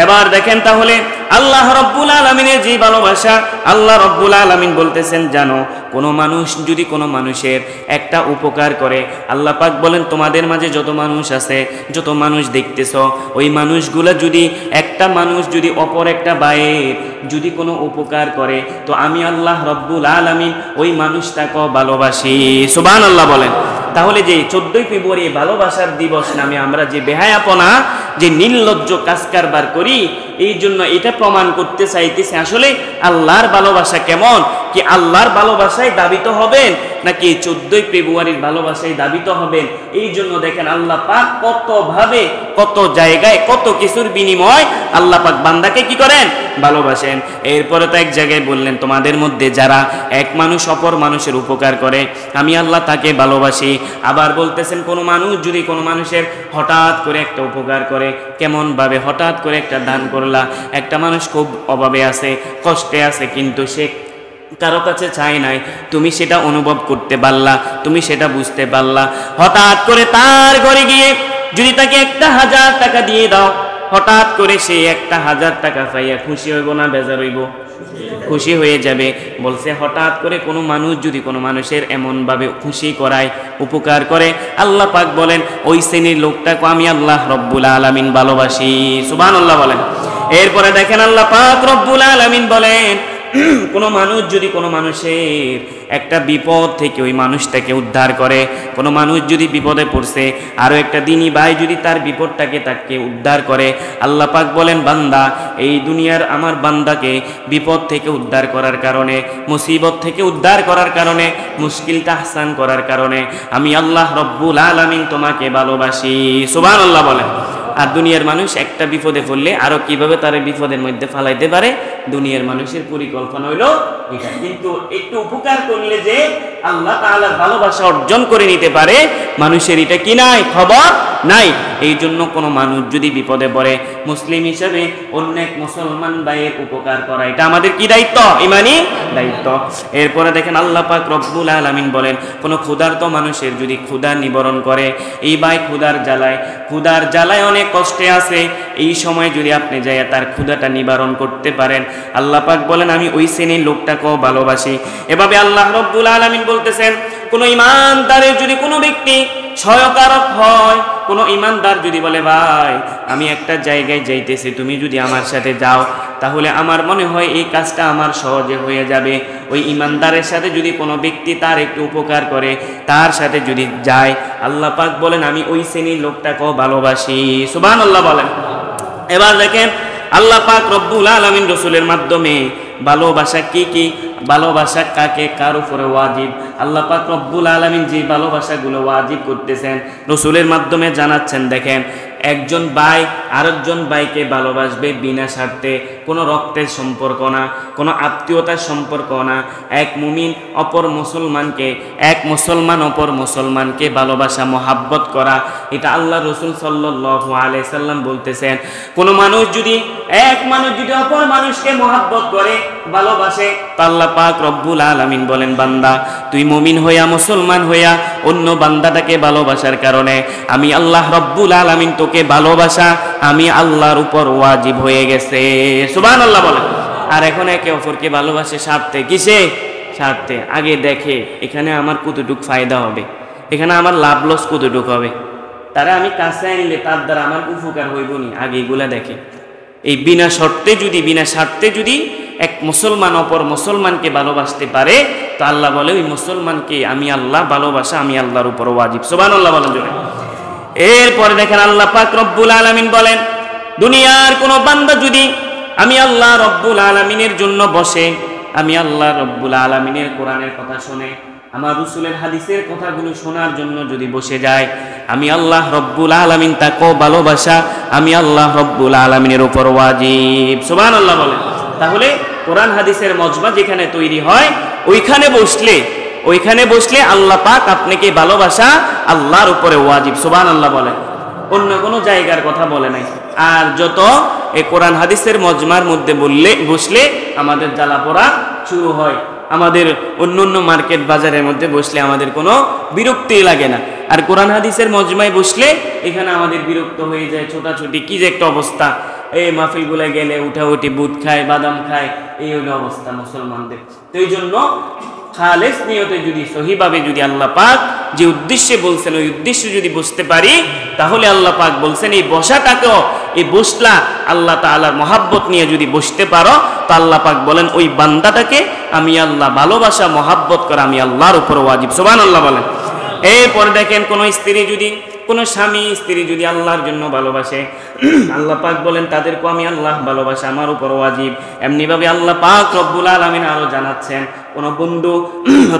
এবার দেখেন তাহলে আল্লাহ রব্বুল আলামিনের যে ভালোবাসা, আল্লাহ রব্বুল আলামিন বলতেছেন, জানো কোনো মানুষ যদি কোনো মানুষের একটা উপকার করে, আল্লাহ পাক বলেন তোমাদের মাঝে যত মানুষ আছে, যত মানুষ দেখতেছ, ওই মানুষগুলা যদি একটা মানুষ যদি অপর একটা ভাইয়ের যদি কোনো উপকার করে, তো আমি আল্লাহ রব্বুল আলামিন ওই মানুষটাকেও ভালোবাসি। সুবহানাল্লাহ বলেন। তাহলে যে 14ই ফেব্রুয়ারি ভালোবাসার দিবস নামে আমরা যে বেহায়াপনা, যে নির্লজ্জ কাজ কারবার করি, এই জন্য এটা প্রমাণ করতে চাইতেছে আসলে আল্লাহর ভালোবাসা কেমন, কি আল্লাহর ভালোবাসায় দাবিত হবেন নাকি 14ই ফেব্রুয়ারির ভালোবাসায় দাবিত হবেন। এই জন্য দেখেন আল্লাহ পাক কত ভাবে, কত জায়গায়, কত কিছুর বিনিময় আল্লাহ পাক বান্দাকে কি করেন, ভালোবাসেন। এরপরে তো এক জায়গায় বললেন, তোমাদের মধ্যে যারা এক মানুষ অপর মানুষের উপকার করে, আমি আল্লাহ তাকে ভালোবাসি। আবার বলতেছেন, কোনো মানুষ যদি কোনো মানুষের হঠাৎ করে একটা উপকার করে, কেমন ভাবে হঠাৎ করে একটা দান করলা, একটা মানুষ খুব অভাবে আছে, কষ্টে আছে, কিন্তু সে কারো কাছে চায় নাই, তুমি সেটা অনুভব করতে পারলা, তুমি সেটা বুঝতে পারলা। হঠাৎ করে তার ঘরে গিয়ে যদি তাকে 1,000 টাকা দিয়ে দাও, হঠাৎ করে সে 1,000 টাকা পাইয়া খুশি হইব না বেজার হইব? খুশি হয়ে যাবে। বলছে হঠাৎ করে কোনো মানুষ যদি কোনো মানুষের এমনভাবে খুশি করায়, উপকার করে, আল্লাহ পাক বলেন ওই শ্রেণীর লোকটাকে আমি আল্লাহ রব্বুল আলামিন ভালোবাসি। সুবহানাল্লাহ বলেন। এরপরে দেখেন আল্লাহ পাক রব্বুল আলামিন বলেন, কোনো মানুষ যদি কোনো মানুষের একটা বিপদ থেকে ওই মানুষটাকে উদ্ধার করে, কোনো মানুষ যদি বিপদে পড়ছে, আরও একটা দিনী ভাই যদি তার বিপদটাকে তাকে উদ্ধার করে, আল্লাহ পাক বলেন, বান্দা এই দুনিয়ার আমার বান্দাকে বিপদ থেকে উদ্ধার করার কারণে, মুসিবত থেকে উদ্ধার করার কারণে, মুশকিলটা আহসান করার কারণে আমি আল্লাহ রব্বুল আলামিন তোমাকে ভালোবাসি। সুবহানাল্লাহ বলেন। আর দুনিয়ার মানুষ একটা বিপদে পড়লে আরো কিভাবে তার বিপদের মধ্যে ফালাইতে পারে, দুনিয়ার মানুষের পরিকল্পনা হইলো এটা। কিন্তু একটু উপকার করলে যে আল্লাহ তাআলার ভালোবাসা অর্জন করে নিতে পারে, মানুষের এটা কি নাই, খবর নাই। এই জন্য কোনো মানুষ যদি বিপদে পড়ে, মুসলিম হিসেবে অন্য এক মুসলমান ভাইয়ের উপকার করা, এটা আমাদের কি দায়িত্ব, ইমানি দায়িত্ব। এরপরে দেখেন আল্লাহ পাক রব্বুল আলামিন বলেন, কোনো ক্ষুধার্ত মানুষের যদি ক্ষুধা নিবারণ করে, এই ভাই ক্ষুধার জ্বালায় অনেক কষ্টে আছে, এই সময় যদি আপনি যাইয়া তার ক্ষুধাটা নিবারণ করতে পারেন, আল্লাহ পাক বলেন আমি ওই শ্রেণীর লোকটাকেও ভালোবাসি। এভাবে আল্লাহ রব্বুল আলামিন বলতেছেন, কোনো ইমানদারের যদি কোনো ব্যক্তি সহায়কারক হয়, কোনো ইমানদার যদি বলে ভাই আমি একটা জায়গায় যাইতেছি, তুমি যদি আমার সাথে যাও, তাহলে আমার মনে হয় এই কাজটা আমার সহজে হয়ে যাবে। ওই ইমানদারের সাথে যদি কোনো ব্যক্তি তার একটু উপকার করে, তার সাথে যদি যায়, আল্লাহ পাক বলেন আমি ওই শ্রেণীর লোকটাকেও ভালোবাসি। সুবহানাল্লাহ বলেন। এবার দেখেন আল্লাহ পাক রব্বুল আলামিন রসুলের মাধ্যমে ভালোবাসা কি ভালোবাসা কাকে কার উপরে ওয়াজিব, আল্লাহ পাক রব্বুল আলামিন যে ভালোবাসাগুলো ওয়াজিব করতেছেন রসুলের মাধ্যমে জানাচ্ছেন। দেখেন একজন ভাই আরেকজন ভাইকে ভালোবাসবে বিনা স্বার্থে, কোনো রক্তের সম্পর্ক না, কোনো আত্মীয়তার সম্পর্ক না। এক মুমিন অপর মুসলমানকে, এক মুসলমান অপর মুসলমানকে ভালোবাসা, মহাব্বত করা, এটা আল্লাহ রসুল সাল্লাল্লাহু আলাইহি সাল্লাম বলতেছেন। কোনো মানুষ যদি, এক মানুষ যদি অপর মানুষকে মহাব্বত করে, ভালোবাসে, তো আল্লাহ পাক রব্বুল আলামিন বলেন, বান্দা তুই মুমিন হইয়া মুসলমান হইয়া অন্য বান্দাটাকে ভালোবাসার কারণে আমি আল্লাহ রব্বুল আলামিন তোকে ভালোবাসা আমি আল্লাহর উপর ওয়াজিব হয়ে গেছে। সুবহানাল্লাহ বলেন। আর এখন একে অপরকে ভালোবাসে স্বার্থে, কিসে? স্বার্থে। আগে দেখে এখানে আমার কতটুক ফায়দা হবে, এখানে আমার লাভ লস কতটুক হবে, তারা আমি কাছে আনলে তার দ্বারা আমার উপকার হইব নি, আগে এগুলা দেখে। এই বিনা শর্তে যদি, বিনা স্বার্থে যদি এক মুসলমান অপর মুসলমানকে ভালোবাসতে পারে, তো আল্লাহ বলে ওই মুসলমানকে আমি আল্লাহ ভালোবাসা আমি আল্লাহর উপর ওয়াজিব। সুবহানাল্লাহ বলেন জোরে। এরপরে দেখেন আল্লাহ পাক রব্বুল আলামিন বলেন, দুনিয়ার কোন বান্দা যদি আমি আল্লাহ রব্বুল আলামিনের জন্য বসে, আমি আল্লাহ রব্বুল আলামিনের কোরআনের কথা শুনে, আমার রাসূলের হাদিসের কথাগুলো শোনার জন্য যদি বসে যায়, আমি আল্লাহ রব্বুল আলামিন তাকেও ভালোবাসা আমি আল্লাহ রব্বুল আলামিনের উপর ওয়াজিব। সুবহানাল্লাহ বলেন। তাহলে কোরআন হাদিসের মজমা যেখানে তৈরি হয় ওইখানে বসলে আল্লাহ পাক আপনাকে ভালোবাসা আল্লাহর উপরে ওয়াজিব। সুবহানাল্লাহ বলেন। অন্য কোনো জায়গার কথা বলে নাই। আর যত এই কোরআন হাদিসের মজমার মধ্যে বসলে আমাদের জ্বালাপোড়া শুরু হয়, আমাদের অন্য মার্কেট বাজারের মধ্যে বসলে আমাদের কোনো বিরক্তি লাগে না। আর কোরআন হাদিসের মজমায় বসলে এখানে আমাদের বিরক্ত হয়ে যায়, ছোটাছুটি কি যে একটা অবস্থা। এই মাহফিলগুলো গেলে উঠাউঠি, বুট খায়, বাদাম খায়, এই হলো অবস্থা মুসলমানদের। তো এই জন্য খালেস নিয়তে যদি সহিভাবে যদি আল্লাহ পাক যে উদ্দেশ্যে বলছেন ওই উদ্দেশ্যে যদি বসতে পারি, তাহলে আল্লাহ পাক বলছেন এই বসাটাকেও, এই বসলা আল্লাহ তাআলার মহাব্বত নিয়ে যদি বসতে পারো, তো আল্লাহ পাক বলেন ওই বান্দাটাকে আমি আল্লাহ ভালোবাসা মহাব্বত করা আমি আল্লাহর উপর ওয়াজিব। সুবহানাল্লাহ বলেন। এরপরে দেখেন কোন স্ত্রী যদি, কোন স্বামী স্ত্রী যদি আল্লাহর জন্য ভালোবাসে, আল্লাহ পাক বলেন তাদেরকে আমি আল্লাহ ভালোবাসা আমার উপর ওয়াজিব। এমনিভাবে আল্লাহ পাক রব্বুল আলামিন আরো জানাচ্ছেন, কোন বন্ধু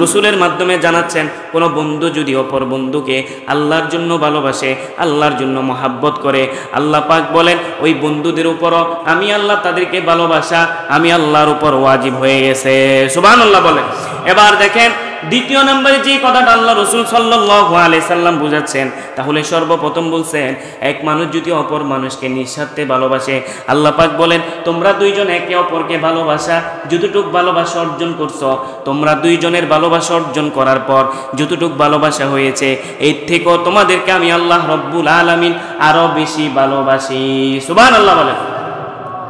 রাসূলের মাধ্যমে জানাচ্ছেন, কোন বন্ধু যদি অপর বন্ধুকে আল্লাহর জন্য ভালোবাসে, আল্লাহর জন্য মহাব্বত করে, আল্লাহ পাক বলেন ওই বন্ধুদের উপরও আমি আল্লাহ তাদেরকে ভালোবাসা আমি আল্লাহর উপর ওয়াজিব হয়ে গেছে। সুবহানাল্লাহ বলেন। এবার দেখেন দ্বিতীয় নম্বরে যে কথাটা আল্লাহ রাসূল সাল্লাল্লাহু আলাইহি সাল্লাম বুঝাচ্ছেন, তাহলে সর্বপ্রথম বলছেন এক মানুষ যদি অপর মানুষকে নিঃস্বার্থে ভালোবাসে, আল্লাহ পাক বলেন তোমরা দুইজন একে অপরকে ভালোবাসা যতটুক ভালোবাসা অর্জন করছো, তোমরা দুইজনের ভালোবাসা অর্জন করার পর যতটুক ভালোবাসা হয়েছে এর থেকেও তোমাদেরকে আমি আল্লাহ রব্বুল আলামিন আরো বেশি ভালোবাসি। সুবহানাল্লাহ বলেন।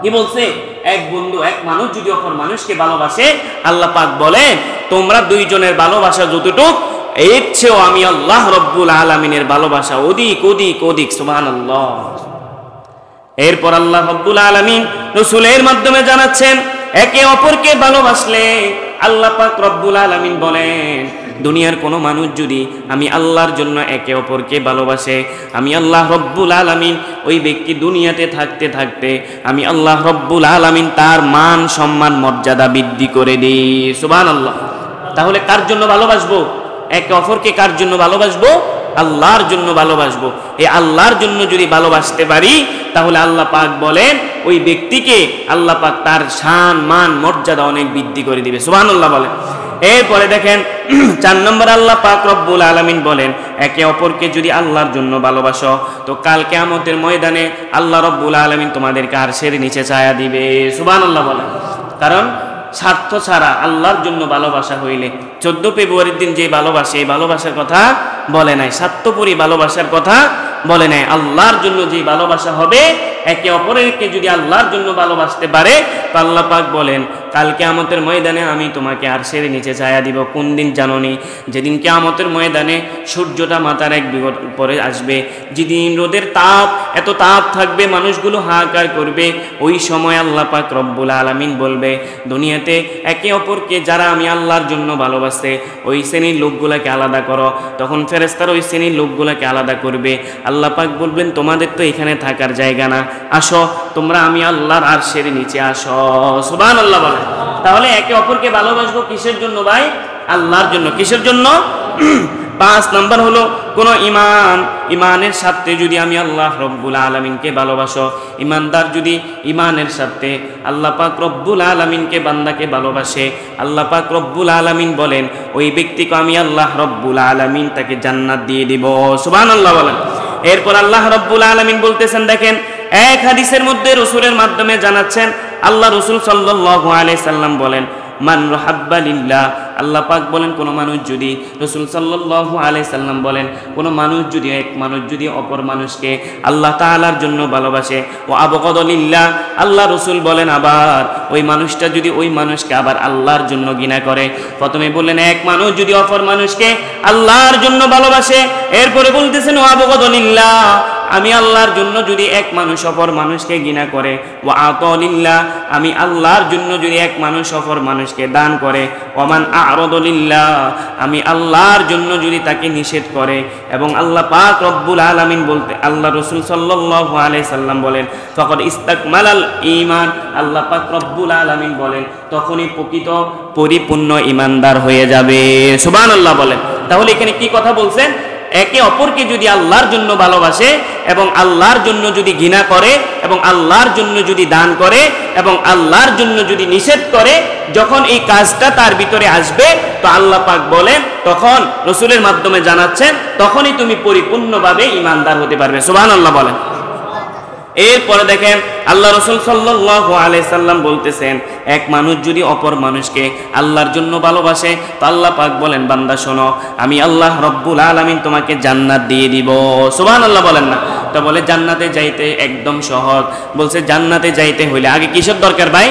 কি বলছে? এক বন্ধু, এক মানুষ যদি অপর মানুষকে ভালোবাসে, আল্লাহ পাক বলেন তোমরা দুইজনের ভালোবাসা যতটুক এর চেয়েও আমি আল্লাহ রব্বুল আলামিনের ভালোবাসা অধিক অধিক অধিক। সুবহানাল্লাহ। এরপর আল্লাহ রব্বুল আলামিন রাসূলের মাধ্যমে জানাচ্ছেন একে অপরকে ভালোবাসলে আল্লাহ পাক রব্বুল আলামিন বলেন দুনিয়ার কোনো মানুষ যদি আমি আল্লাহর জন্য একে অপরকে ভালোবাসে, আমি আল্লাহ রব্বুল আলামিন ওই ব্যক্তি দুনিয়াতে থাকতে থাকতে আমি আল্লাহ রব্বুল আলামিন তার মান সম্মান মর্যাদা বৃদ্ধি করে দিই। সুবহানাল্লাহ। তাহলে কার জন্য ভালোবাসবো? একে অপরকে কার জন্য ভালোবাসবো? আল্লাহর জন্য ভালোবাসবো। এই আল্লাহর জন্য যদি ভালোবাসতে পারি, তাহলে আল্লাহ পাক বলেন ওই ব্যক্তিকে আল্লাহ পাক তার শান মান মর্যাদা অনেক বৃদ্ধি করে দিবে। সুবহানাল্লাহ বলেন। এরপরে দেখেন 4 নম্বর আল্লাহ পাক রব্বুল আলামিন বলেন একে অপরকে যদি আল্লাহর জন্য ভালোবাসো, তো কাল কিয়ামতের ময়দানে আল্লাহ রব্বুল আলামিন তোমাদেরকে আরশের নিচে ছায়া দিবে। সুবহানাল্লাহ বলেন। কারণ স্বার্থ ছাড়া আল্লাহর জন্য ভালোবাসা হইলে 14 ফেব্রুয়ারির দিন যে ভালোবাসে এই ভালোবাসার কথা বলে নাই, স্বার্থপরী ভালোবাসার কথা বলে নাই। আল্লাহর জন্য যে ভালোবাসা হবে, একে অপরকে যদি আল্লাহর জন্য ভালোবাসতে পারে, তো আল্লাহ পাক বলেন কাল কিয়ামতের ময়দানে আমি তোমাকে আরশের নিচে ছায়া দিব। কোন দিন জানোনি? যেদিন কিয়ামতের ময়দানে সূর্যটা মাথার এক বিঘত উপরে আসবে, যেদিন রোদের তাপ এত তাপ থাকবে মানুষগুলো হাহাকার করবে, ওই সময় আল্লাহ পাক রব্বুল আলামিন বলবে দুনিয়াতে একে অপরকে যারা আমি আল্লাহর জন্য ভালোবাসে ওই শ্রেণীর লোকগুলাকে আলাদা করো। তখন ফেরেশতারা ওই শ্রেণীর লোকগুলাকে আলাদা করবে। আল্লাহ পাক বলবেন তোমাদের তো এখানে থাকার জায়গা না, আসো তোমরা আমি আল্লাহর আরশের নিচে আসো। সুবহানাল্লাহ বলেন। তাহলে একে অপরকে ভালোবাসবো কিসের জন্য ভাই? আল্লাহর জন্য। কিসের জন্য? 5 নম্বর হলো কোন ইমানের সাথে যদি আমি আল্লাহ রব্বুল আলামিনকে ভালোবাসো, ইমানদার যদি ইমানের সাথে আল্লাহ পাক রব্বুল আলামিনকে বান্দাকে ভালোবাসে, আল্লাহ পাক রব্বুল আলামিন বলেন ওই ব্যক্তিকে আমি আল্লাহ রব্বুল আলামিন তাকে জান্নাত দিয়ে দিব। সুবহানাল্লাহ বলেন। এরপর আল্লাহ রব্বুল আলামিন বলতেছেন, দেখেন এক হাদিসের মধ্যে রাসূলের মাধ্যমে জানাচ্ছেন, আল্লাহ রাসূল সাল্লাল্লাহু আলাইহি সাল্লাম বলেন মান রাহাব্বা লিল্লাহ, আল্লাহ পাক বলেন কোন মানুষ যদি, রাসূল সাল্লাল্লাহু আলাইহি সাল্লাম বলেন কোন মানুষ যদি, এক মানুষ যদি অপর মানুষকে আল্লাহ তাআলার জন্য ভালোবাসে, ও আবগাদা লিল্লাহ, আল্লাহ রাসূল বলেন আবার ওই মানুষটা যদি ওই মানুষকে আবার আল্লাহর জন্য ঘৃণা করে। প্রথমে বললেন এক মানুষ যদি অপর মানুষকে আল্লাহর জন্য ভালোবাসে, এরপরে বলতেছেন ও আবগাদা লিল্লাহ, আমি আল্লাহর জন্য যদি এক মানুষ অপর মানুষকে ঘৃণা করে, ওয়া আতা লিল্লাহ, আমি আল্লাহর জন্য যদি এক মানুষ অপর মানুষকে দান করে, ওমান আ'রাদা লিল্লাহ, আমি আল্লাহর জন্য যদি তাকে নিষেধ করে। এবং আল্লাহ পাক রব্বুল আলামিন বলতে, আল্লাহ রাসূল সাল্লাল্লাহু আলাইহি সাল্লাম বলেন ফাকাদ ইস্তাকমালাল ঈমান, আল্লাহ পাক রব্বুল আলামিন বলেন তখনই প্রকৃত পরিপূর্ণ ঈমানদার হয়ে যাবে। সুবহানাল্লাহ বলেন। তাহলে এখানে কি কথা বলছেন? একে অপরকে যদি আল্লাহর জন্য ভালোবাসে এবং আল্লাহর জন্য যদি ঘৃণা করে এবং আল্লাহর জন্য যদি দান করে এবং আল্লাহর জন্য যদি নিষেধ করে, যখন এই কাজটা তার ভিতরে আসবে তো আল্লাহ পাক বলেন, তখন রাসূলের মাধ্যমে জানাচ্ছেন তখনই তুমি পরিপূর্ণভাবে ঈমানদার হতে পারবে। সুবহানাল্লাহ বলেন। এরপরে দেখেন আল্লাহ রাসূল সাল্লাল্লাহু আলাইহি সাল্লাম বলতেছেন এক মানুষ যদি অপর মানুষকে আল্লাহর জন্য ভালোবাসে তো আল্লাহ পাক বলেন বান্দা শোনো, আমি আল্লাহ রব্বুল আলামিন তোমাকে জান্নাত দিয়ে দিব। সুবহানাল্লাহ বলেন না? তো বলে জান্নাতে যাইতে একদম সহজ। বলছে জান্নাতে যাইতে হইলে আগে কিসের দরকার ভাই?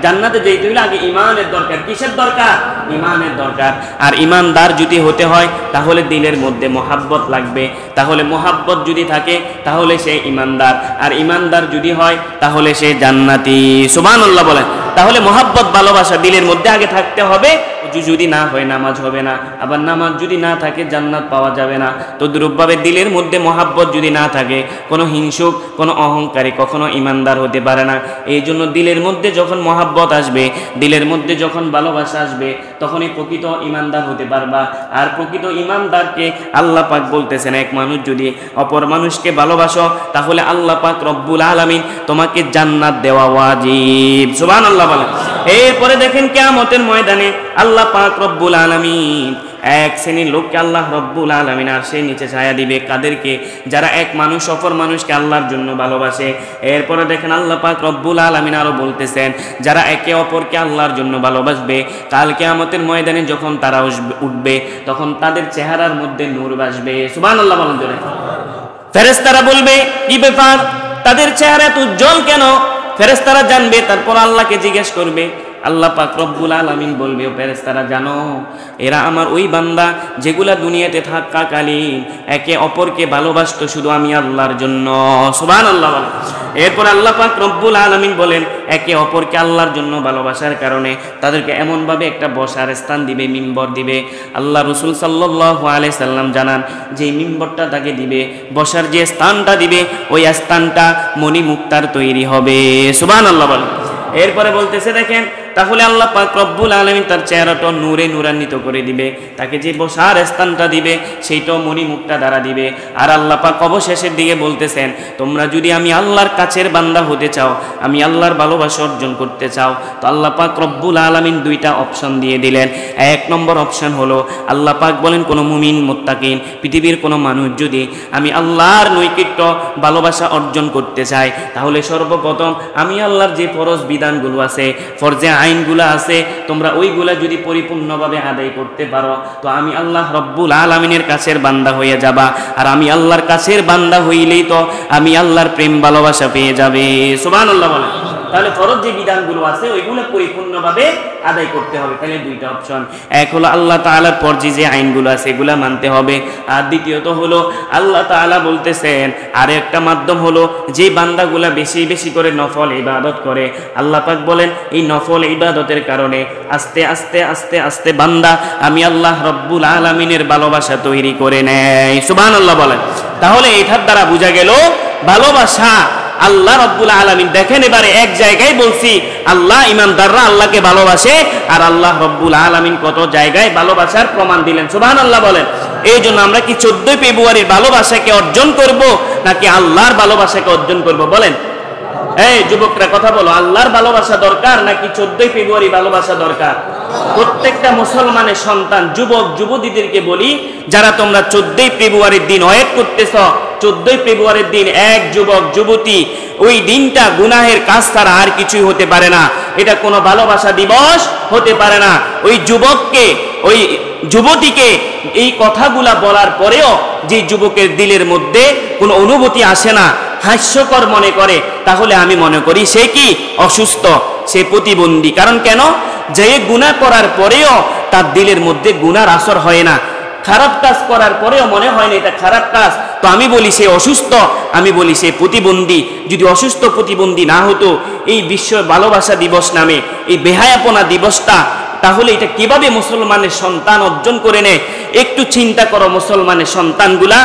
জান্নাতে যেতে হলে আগে ঈমানের দরকার। কিসের দরকার? ঈমানের দরকার। আর ঈমানদার যদি হতে হয় তাহলে দিলের মধ্যে মহাব্বত লাগবে। তাহলে মহাব্বত যদি থাকে তাহলে সে ঈমানদার, আর ঈমানদার যদি হয় তাহলে সে জান্নাতি। সুবহানাল্লাহ বলেন। তাহলে মহাব্বত ভালোবাসা দিলের মধ্যে আগে থাকতে হবে। যদি না হয় নামাজ হবে না, আবার নামাজ যদি না থাকে জান্নাত পাওয়া যাবে না। তো দ্রুপভাবে দিলের মধ্যে মহাব্বত যদি না থাকে, কোনো হিংসুক কোনো অহংকারী কখনো ঈমানদার হতে পারে না। এই জন্য দিলের মধ্যে যখন মহাব্বত আসবে, দিলের মধ্যে যখন ভালোবাসা আসবে, তখনই প্রকৃত ঈমানদার হতে পারবা। আর প্রকৃত ঈমানদারকে আল্লাহ পাক বলতেছেন এক মানুষ যদি অপর মানুষকে ভালোবাসো তাহলে আল্লাহ পাক রব্বুল আলামিন তোমাকে জান্নাত দেওয়া ওয়াজিব। সুবহানাল্লাহ বলেন। এরপরে দেখেন কিয়ামতের ময়দানে আল্লাহ পাক রব্বুল আলামিন এক শ্রেণীর লোককে আল্লাহ রব্বুল আলামিন আর সেই নিচে ছায়া দিবে। কাদেরকে? যারা এক মানুষ অপর মানুষকে আল্লাহর জন্য ভালোবাসে। এরপরে দেখেন আল্লাহ পাক রব্বুল আলামিন আরো বলতেছেন যারা একে অপরকে আল্লাহর জন্য ভালোবাসবে, কাল কিয়ামতের ময়দানে যখন তারা উঠবে তখন তাদের চেহারার মধ্যে নূর ভাসবে। সুবহানাল্লাহ বলেন জোরে। ফেরেশতারা বলবে কি ব্যাপার, তাদের চেহারা এত উজ্জ্বল কেন? ফেরেশতারা জানবে, তারপর আল্লাহকে জিজ্ঞেস করবে। আল্লাহ পাক রব্বুল আলামিন বলবে ও ফেরেশতারা জানো, এরা আমার ওই বান্দা যেগুলা দুনিয়াতে থাকাকালীন একে অপরকে ভালোবাসতো শুধু আমি আল্লাহর জন্য। সুবহানাল্লাহ। এরপর আল্লাহ পাক রব্বুল আলামিন বলেন একে অপরকে আল্লাহর জন্য ভালোবাসার কারণে তাদেরকে এমনভাবে একটা বসার স্থান দিবে, মিম্বর দিবে। আল্লাহ রাসূল সাল্লাল্লাহু আলাইহি সাল্লাম জানান যে মিম্বরটা তাকে দিবে, বসার যে স্থানটা দিবে ওই স্থানটা মণি মুক্তার তৈরি হবে। সুবহানাল্লাহ বলেন। এরপরে বলতেছে দেখেন তাহলে আল্লাহ পাক রব্বুল আলামিন তার চেহারাটা নূরে নূরান্বিত করে দিবে, তাকে যে বসার স্থানটা দিবে সেইটাও মণিমুক্তা দ্বারা দিবে। আর আল্লাহ পাক অবশেষের দিকে বলতেছেন তোমরা যদি আমি আল্লাহর কাছের বান্দা হতে চাও, আমি আল্লাহর ভালোবাসা অর্জন করতে চাও, তো আল্লাহ পাক রব্বুল আলামিন দুইটা অপশন দিয়ে দিলেন। এক নম্বর অপশন হলো আল্লাহ পাক বলেন কোনো মুমিন মুত্তাকিন পৃথিবীর কোনো মানুষ যদি আমি আল্লাহর নৈকট্য ভালোবাসা অর্জন করতে চায় তাহলে সর্বপ্রথম আমি আল্লাহর যে ফরজ বিধানগুলো আছে, ফরজে আইনগুলো আছে, তোমরা ওইগুলা যদি পরিপূর্ণভাবে আদায় করতে পারো তো আমি আল্লাহ রব্বুল আলামিনের কাছের বান্দা হয়ে যাবা। আর আমি আল্লাহর কাছের বান্দা হইলেই তো আমি আল্লাহর প্রেম ভালোবাসা পেয়ে যাবে। সুবহানাল্লাহ বলেন। তাহলে ফরজ যে বিধানগুলো আছে ওইগুলো পরিপূর্ণভাবে আদায় করতে হবে। তাহলে দুইটা অপশন, এক হলো আল্লাহ তাআলার পর্যায়ে যে আইনগুলো আছে এগুলা মানতে হবে, আর দ্বিতীয়ত হলো আল্লাহ তাআলা বলতেছেন আর একটা মাধ্যম হলো যে বান্দাগুলা বেশি বেশি করে নফল ইবাদত করে, আল্লাহ পাক বলেন এই নফল ইবাদতের কারণে আস্তে আস্তে আস্তে আস্তে বান্দা আমি আল্লাহ রব্বুল আলামিনের ভালোবাসা তৈরি করে নেয়। সুবহানাল্লাহ বলেন। তাহলে এটার দ্বারা বোঝা গেল ভালোবাসা আল্লাহ রব্বুল আলামিন। দেখেন এবারে এক জায়গায় বলছি আল্লাহ ঈমানদাররা আল্লাহকে ভালোবাসে, আর আল্লাহ রব্বুল আলামিন কত জায়গায় ভালোবাসার প্রমাণ দিলেন। সুবহানাল্লাহ বলেন। এই জন্য আমরা কি 14 ফেব্রুয়ারির ভালোবাসাকে অর্জন করব নাকি আল্লাহর ভালোবাসাকে অর্জন করব? বলেন। এই যুবকরা কথা বলো, আল্লাহর ভালোবাসা দরকার নাকি 14 ফেব্রুয়ারি ভালোবাসা দরকার? প্রত্যেকটা মুসলমানের সন্তান যুবক যুবতীদেরকে বলি, যারা তোমরা 14 ফেব্রুয়ারির দিন ওয়েট করতেছ 14 ফেব্রুয়ারির দিন এক যুবক যুবতী ওই দিনটা গুনাহের কাজ ছাড়া আর কিছুই হতে পারে না, এটা কোনো ভালোবাসা দিবস হতে পারে না। ওই যুবককে ওই যুবতীকে এই কথাগুলা বলার পরেও যে যুবকের দিলের মধ্যে কোনো অনুভূতি আসে না, হাস্যকর মনে করে, তাহলে আমি মনে করি সে কি অসুস্থ, সে প্রতিবন্ধী। কারণ কেন, যে গুনাহ করার পরেও তার দিলের মধ্যে গুনার আসর হয় না, খারাপ কাজ করার পরেও মনে হয় না এটা খারাপ কাজ, তো আমি বলি সে অসুস্থ, আমি বলি সে প্রতিবন্ধী। যদি অসুস্থ প্রতিবন্ধী না হতো এই বিশ্ব ভালোবাসা দিবস নামে এই বেহায়াপনা দিবসটা, তাহলে এটা কিভাবে মুসলমানের সন্তান অর্জন করে নেয়? একটু চিন্তা করো মুসলমানের সন্তানগুলা,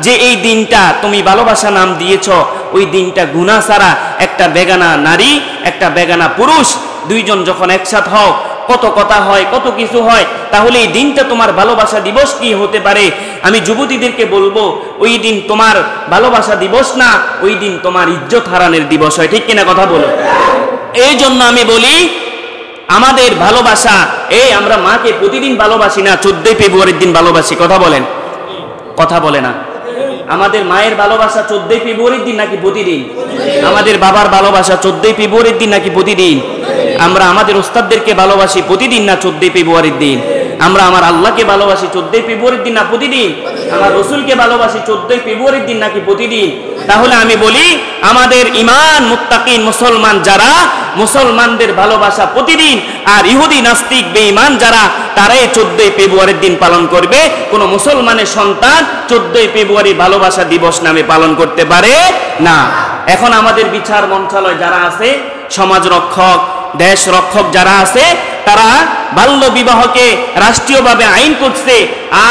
যে এই দিনটা তুমি ভালোবাসা নাম দিয়েছ, ওই দিনটা গুনাহ ছাড়া একটা বেগানা নারী একটা বেগানা পুরুষ দুইজন যখন একসাথ হও কত কথা হয়, কত কিছু হয়, তাহলে এই দিনটা তোমার ভালোবাসা দিবস কি হতে পারে? আমি যুবতীদেরকে বলবো ওই দিন তোমার ভালোবাসা দিবস না, ওই দিন তোমার ইজ্জত হারানোর দিবস হয়, ঠিক কিনা কথা বলো? এই জন্য আমি বলি আমাদের ভালোবাসা, এই আমরা মাকে প্রতিদিন ভালোবাসি না, 14 ফেব্রুয়ারির দিন ভালোবাসি, কথা বলেন? কথা বলে না। আমাদের মায়ের ভালোবাসা 14 ফেব্রুয়ারির দিন নাকি প্রতিদিন? আমাদের বাবার ভালোবাসা 14 ফেব্রুয়ারির দিন নাকি প্রতিদিন? আমরা আমাদের ওস্তাদদেরকে ভালোবাসি প্রতিদিন না 14 ফেব্রুয়ারির দিন? আমরা আমার আল্লাহকে ভালোবাসি 14 ফেব্রুয়ারির দিন না প্রতিদিন? আমার রসুলকে ভালোবাসি 14 ফেব্রুয়ারির দিন নাকি প্রতিদিন? তাহলে আমি বলি আমাদের ঈমান মুত্তাকিন মুসলমান যারা, মুসলমানদের ভালোবাসা প্রতিদিন, আর ইহুদি নাস্তিক বেঈমান যারা, তারাই 14 ফেব্রুয়ারির দিন পালন করবে। কোন মুসলমানের সন্তান 14 ফেব্রুয়ারি ভালোবাসা দিবস নামে পালন করতে পারে না। এখন আমাদের বিচার মন্ত্রণালয় যারা আছে, সমাজ রক্ষক, দেশ রক্ষক যারা আছে, তারা বাল্য বিবাহকে রাষ্ট্রীয়ভাবে আইন করছে,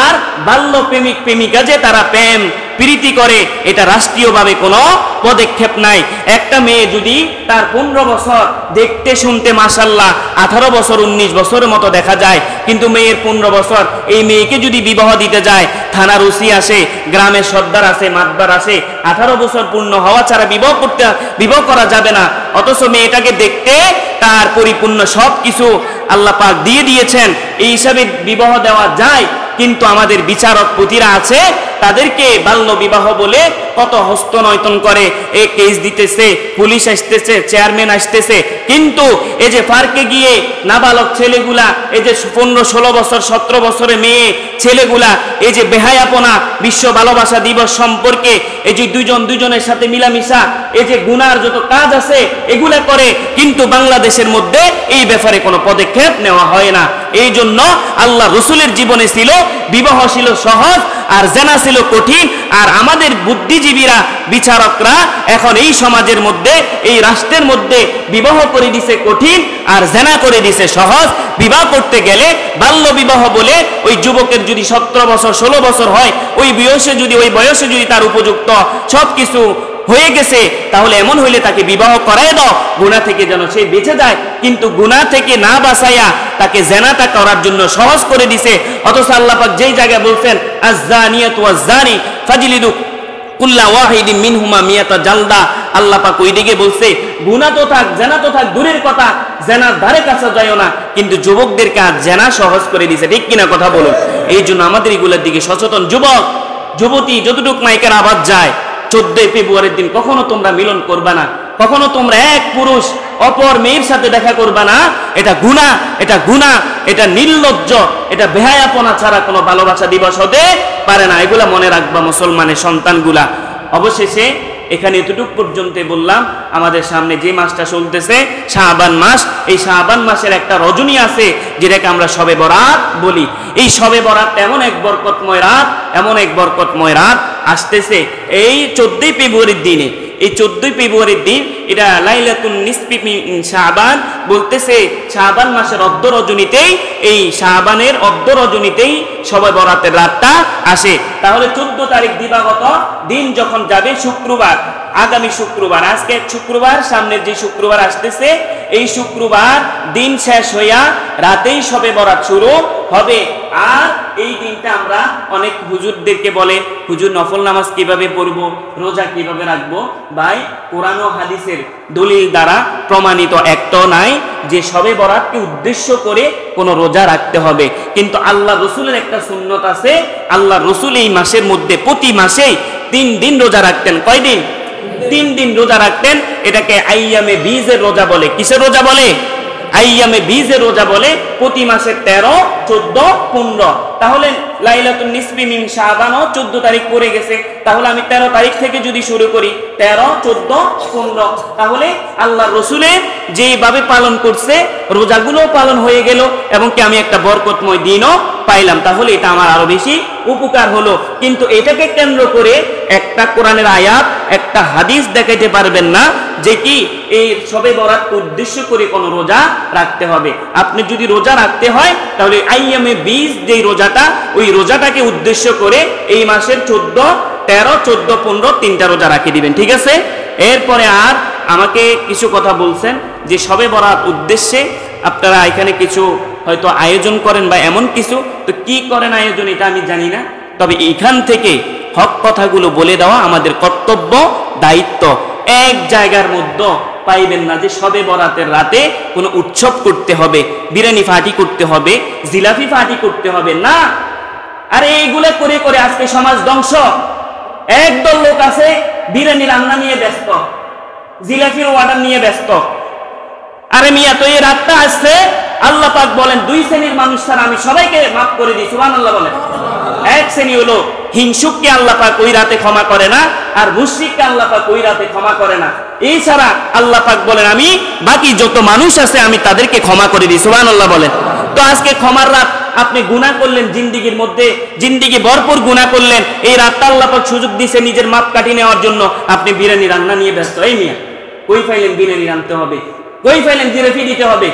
আর বাল্য প্রেমিক প্রেমিকা যে তারা প্রেম প্রীতি করে, এটা রাষ্ট্রীয়ভাবে কোনো পদক্ষেপ নাই। একটা মেয়ে যদি তার 15 বছর দেখতে শুনতে মাশাআল্লাহ 18 বছর 19 বছরের মতো দেখা যায়, কিন্তু মেয়ের 15 বছর, এই মেয়েকে যদি বিবাহ দিতে যায় থানার ওসি আসে, গ্রামের সর্দার আছে, মাতবার আছে, 18 বছর পূর্ণ হওয়া ছাড়া বিবাহ করা যাবে না। অথচ মেয়েটাকে দেখতে তার পরিপূর্ণ সব কিছু আল্লাহ পাক দিয়ে দিয়েছেন, এই হিসাবে বিবাহ দেওয়া যায়। কিন্তু আমাদের বিচারক পতিরা আছে, তাদেরকে বাল্য বিবাহ বলে কত হস্তনয়তন করে, এই কেস দিতেছে, পুলিশ আসতেছে, চেয়ারম্যান আসতেছে, কিন্তু এই যে পার্কে গিয়ে নাবালক ছেলেগুলা, এই যে 15-16 বছর 17 বছরের মেয়ে ছেলেগুলা, এই যে বেহায়াপনা বিশ্ব ভালোবাসা দিবস সম্পর্কে এই যে দুজনের সাথে মিলামিশা, এই যে গুনার যত কাজ আছে এগুলা করে, কিন্তু বাংলাদেশের মধ্যে এই ব্যাপারে কোনো পদক্ষেপ নেওয়া হয় না। এই জন্য আল্লাহ রসুলের জীবনে ছিল বিবাহ ছিল সহজ আর জেনা ছিল কঠিন, আর আমাদের বুদ্ধিজীবীরা বিচারকরা এখন এই সমাজের মধ্যে এই রাষ্ট্রের মধ্যে বিবাহ করে দিছে কঠিন আর জেনা করে দিছে সহজ। বিবাহ করতে গেলে বাল্য বিবাহ বলে ওই যুবকের যদি 17 বছর 16 বছর হয়, ওই বয়সে যদি তার উপযুক্ত সবকিছু হয়ে গেছে, তাহলে এমন হইলে তাকে বিবাহ করায় দাও, গুনাহ থেকে যেন সে বেঁচে যায়। কিন্তু গুনাহ থেকে না বাঁচাইয়া তাকে জেনাটা করার জন্য সহজ করে দিছে। অথচ আল্লাহ পাক যেই জায়গায় বলছেন আয-যানিয়াতু ওয়াজ-যানি ফাজলিদু কুল্লা ওয়াহিদিন মিনহুমা মিয়াতা জালদা, আল্লাহ পাক ওই দিকে বলছে গুনাহ তো থাক, জেনা তো থাক, দূরের কথা, জেনার ধারে কাছে যায়ও না, কিন্তু যুবকদেরকে আজ জেনা সহজ করে দিছে, ঠিক কিনা কথা বলুন? এই জন্য আমাদের এগুলোর দিকে সচেতন যুবক যুবতী যতটুক মাইকের আওয়াজ যায়, 14 ফেব্রুয়ারির দিন কখনো তোমরা মিলন করবা না, কখনো তোমরা এক পুরুষ অপর মেয়ের সাথে দেখা করবা না। এটা গুনাহ, এটা গুনাহ, এটা নির্লজ্জ, এটা বেহায়াপনা ছাড়া কোনো ভালোবাসা দিবস হতে পারে না। এগুলা মনে রাখবা মুসলমানের সন্তানগুলা। অবশেষে এখানে এতটুক পর্যন্ত বললাম। আমাদের সামনে যে মাসটা চলতেছে শাবান মাস, এই শাবান মাসের একটা রজনী আছে যেটাকে আমরা শবে বরাত বলি। এই শবে বরাত এমন এক বরকতময় রাত আসতেছে এই 14 ফেব্রুয়ারির দিনে। এই 14 ফেব্রুয়ারির দিন এটা লাইলাতুন নিসফি মিন শাবান বলতেছে। শাবান মাসের অর্ধ রজনীতেই, এই শাবানের অর্ধ রজনীতেই শবে বরাতের রাতটা আসে। তাহলে 14 তারিখ দিবাগত দিন যখন যাবে শুক্রবার, আগামী শুক্রবার, আজকে শুক্রবার, সামনের যে শুক্রবার আসতেছে এই শুক্রবার দিন শেষ হইয়া রাতেই শবে বরাত শুরু হবে। আর এই দিনটা আমরা অনেক হুজুরদেরকে বলে, হুজুর নফল নামাজ কিভাবে পড়বো, রোজা কিভাবে রাখবো? ভাই, কোরআন ও হাদিসের দলিল দ্বারা প্রমাণিত একটাও নাই যে শবে বরাতকে উদ্দেশ্য করে কোনো রোজা রাখতে হবে। কিন্তু আল্লাহ রসুলের একটা সুন্নত আছে। আল্লাহ রসুল এই মাসের মধ্যে প্রতি মাসেই 3 দিন রোজা রাখতেন। কয় দিন? 3 দিন রোজা রাখতেন। এটাকে আইয়ামে বীজের রোজা বলে। কিসের রোজা বলে? আইয়ামে বীজের রোজা বলে। প্রতি মাসে 13, 14, 15। তাহলে লাইলাতুন নিসফি মিন শাবানও 14 তারিখ পড়ে গেছে। তাহলে আমি 13 তারিখ থেকে যদি শুরু করি, 13, 14, 15, তাহলে আল্লাহর রাসূলের যেভাবে পালন করছে রোজাগুলোও পালন হয়ে গেল এবং কি আমি একটা বরকতময় দিনও পাইলাম। তাহলে এটা আমার আরো বেশি উপকার হলো। কিন্তু এটাকে কেন্দ্র করে একটা কোরআনের আয়াত, একটা হাদিস দেখাইতে পারবেন না যে কি এই শবে বরাত উদ্দেশ্য করে কোন রোজা রাখতে হবে। আপনি যদি রোজা রাখতে হয় তাহলে আইয়ামে বীজ যেই রোজাটা, ওই রোজাটাকে উদ্দেশ্য করে এই মাসের 14, 13, 14, 15 3টা রোজা রাখে দিবেন। ঠিক আছে? এরপরে আর আমাকে কিছু কথা বলছেন যে শবে বরাত উদ্দেশ্যে আপনারা এখানে কিছু হয়তো আয়োজন করেন বা এমন কিছু। তো কি করেন আয়োজন এটা আমি জানি না, তবে এখান থেকে হক কথাগুলো বলে দেওয়া আমাদের কর্তব্য, দায়িত্ব। এক জায়গার মধ্যে পাইবেন না যে শবে বরাতের রাতে কোনো উৎসব করতে হবে, বিরিয়ানি পার্টি করতে হবে, জিলাপি পার্টি করতে হবে না। আরে এইগুলো করে করে আজকে সমাজ ধ্বংস। একদল লোক আছে বিরিয়ানি রান্না নিয়ে ব্যস্ত, জিলাপির অর্ডার নিয়ে ব্যস্ত। আরে মিয়া, তো এই রাতটা আসছে, আল্লাহ পাক বলেন 2 শ্রেণীর মানুষ ছাড়া আমি সবাইকে মাফ করে দিই। সুবহানাল্লাহ বলেন। এক শ্রেণী হলো হিংসুককে আল্লাহ পাক ওই রাতে ক্ষমা করে না, আর মুশরিককে আল্লাহ পাক ওই রাতে ক্ষমা করে না। এই ছাড়া আল্লাহ পাক বলেন আমি বাকি যত মানুষ আছে আমি তাদেরকে ক্ষমা করে দিই। সুবহানাল্লাহ বলেন। তো আজকে ক্ষমার রাত, আপনি গুনাহ করলেন জিন্দেগির মধ্যে, জিন্দেগি ভরপুর গুনাহ করলেন, এই রাতটা আল্লাহ পাক সুযোগ দিয়েছে নিজের মাপ কাটিয়ে নেওয়ার জন্য, আপনি বিরিয়ানি রান্না নিয়ে ব্যস্ত। এই মিয়া, কই পাইলেন বিরিয়ানি রান্নতে হবে, কই পাইলেন জিলাপি দিতে হবে,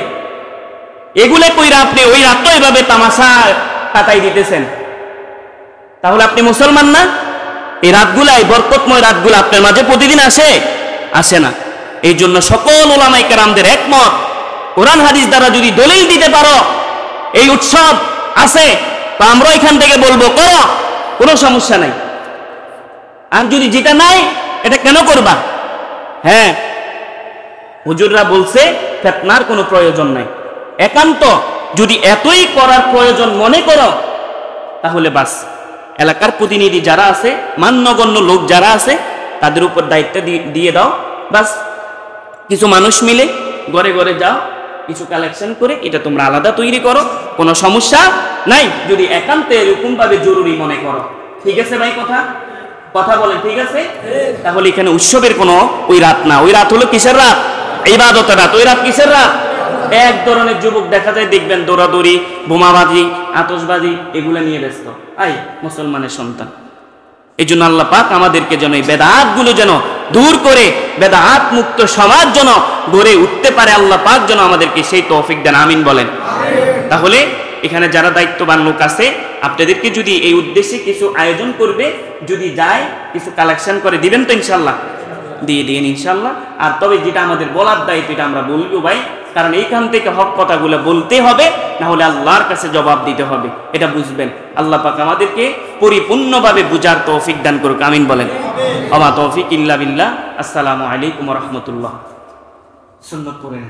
এগুলো কইরা আপনি ওই রাতটা এভাবে তামাশা কাটাই দিতেছেন। তাহলে আপনি মুসলমান না? এই রাতগুলা, এই বরকতময় রাতগুলা আপনার মাঝে প্রতিদিন আসে না। এই জন্য সকল উলামায়ে কেরামদের একমত, কোরআন হাদিস দ্বারা যদি দলিল দিতে পারো এই উৎসব আছে, তো আমরা এখান থেকে বলবো করো, কোনো সমস্যা নাই। আর যদি যেটা নাই, এটা কেন করবা? হ্যাঁ, হুজুররা বলছে ফিতনার কোনো প্রয়োজন নাই। একান্ত যদি এতই করার প্রয়োজন মনে করো, তাহলে বাস এলাকার প্রতিনিধি যারা আছে, মান্যগণ্য লোক যারা আছে, তাদের উপর দায়িত্ব দিয়ে দাও। বাস কিছু মানুষ মিলে ঘরে ঘরে যাও, কিছু কালেকশন করে এটা তোমরা আলাদা তৈরি করো, কোনো সমস্যা নাই। যদি একান্তে এরকম ভাবে জরুরি মনে করো। ঠিক আছে ভাই? কথা বলেন, ঠিক আছে? তাহলে এখানে উৎসবের কোনো ওই রাত না। ওই রাত হলো কিসের রাত? ইবাদতের রাত। ওই রাত কিসের রাত? এক ধরনের যুবক দেখা যায়, দেখবেন দৌড়াদৌড়ি, বোমাবাজি, আতশবাজি এগুলা নিয়ে ব্যস্ত। আই মুসলমানের সন্তান, এই জন্য আল্লাহ পাক আমাদেরকে যেন এই বেদাত গুলো যেন দূর করে বেদাত মুক্ত সমাজ যেন গড়ে উঠতে পারে, আল্লাহ পাক যেন আমাদেরকে সেই তৌফিক দেন। আমিন বলেন। তাহলে এখানে যারা দায়িত্ববান লোক আছে, আপনাদেরকে যদি এই উদ্দেশ্যে কিছু আয়োজন করবে, যদি যায় কিছু কালেকশন করে দিবেন তো ইনশাল্লাহ? দিয়ে দিন ইনশাল্লাহ। আর তবে যেটা আমাদের বলার দায়িত্ব, এটা আমরা বলবো ভাই, কারণ এইখান থেকে হক কথাগুলো বলতে হবে, না হলে আল্লাহর কাছে জবাব দিতে হবে। এটা বুঝবেন। আল্লাহ পাক আমাদেরকে পরিপূর্ণভাবে বুঝার তৌফিক দান করুক। আমিন বলেন। ওয়া মা তৌফিক ইল্লা বিল্লাহ। আসসালামু আলাইকুম ওয়া রাহমাতুল্লাহ। সুন্নাত পড়েন।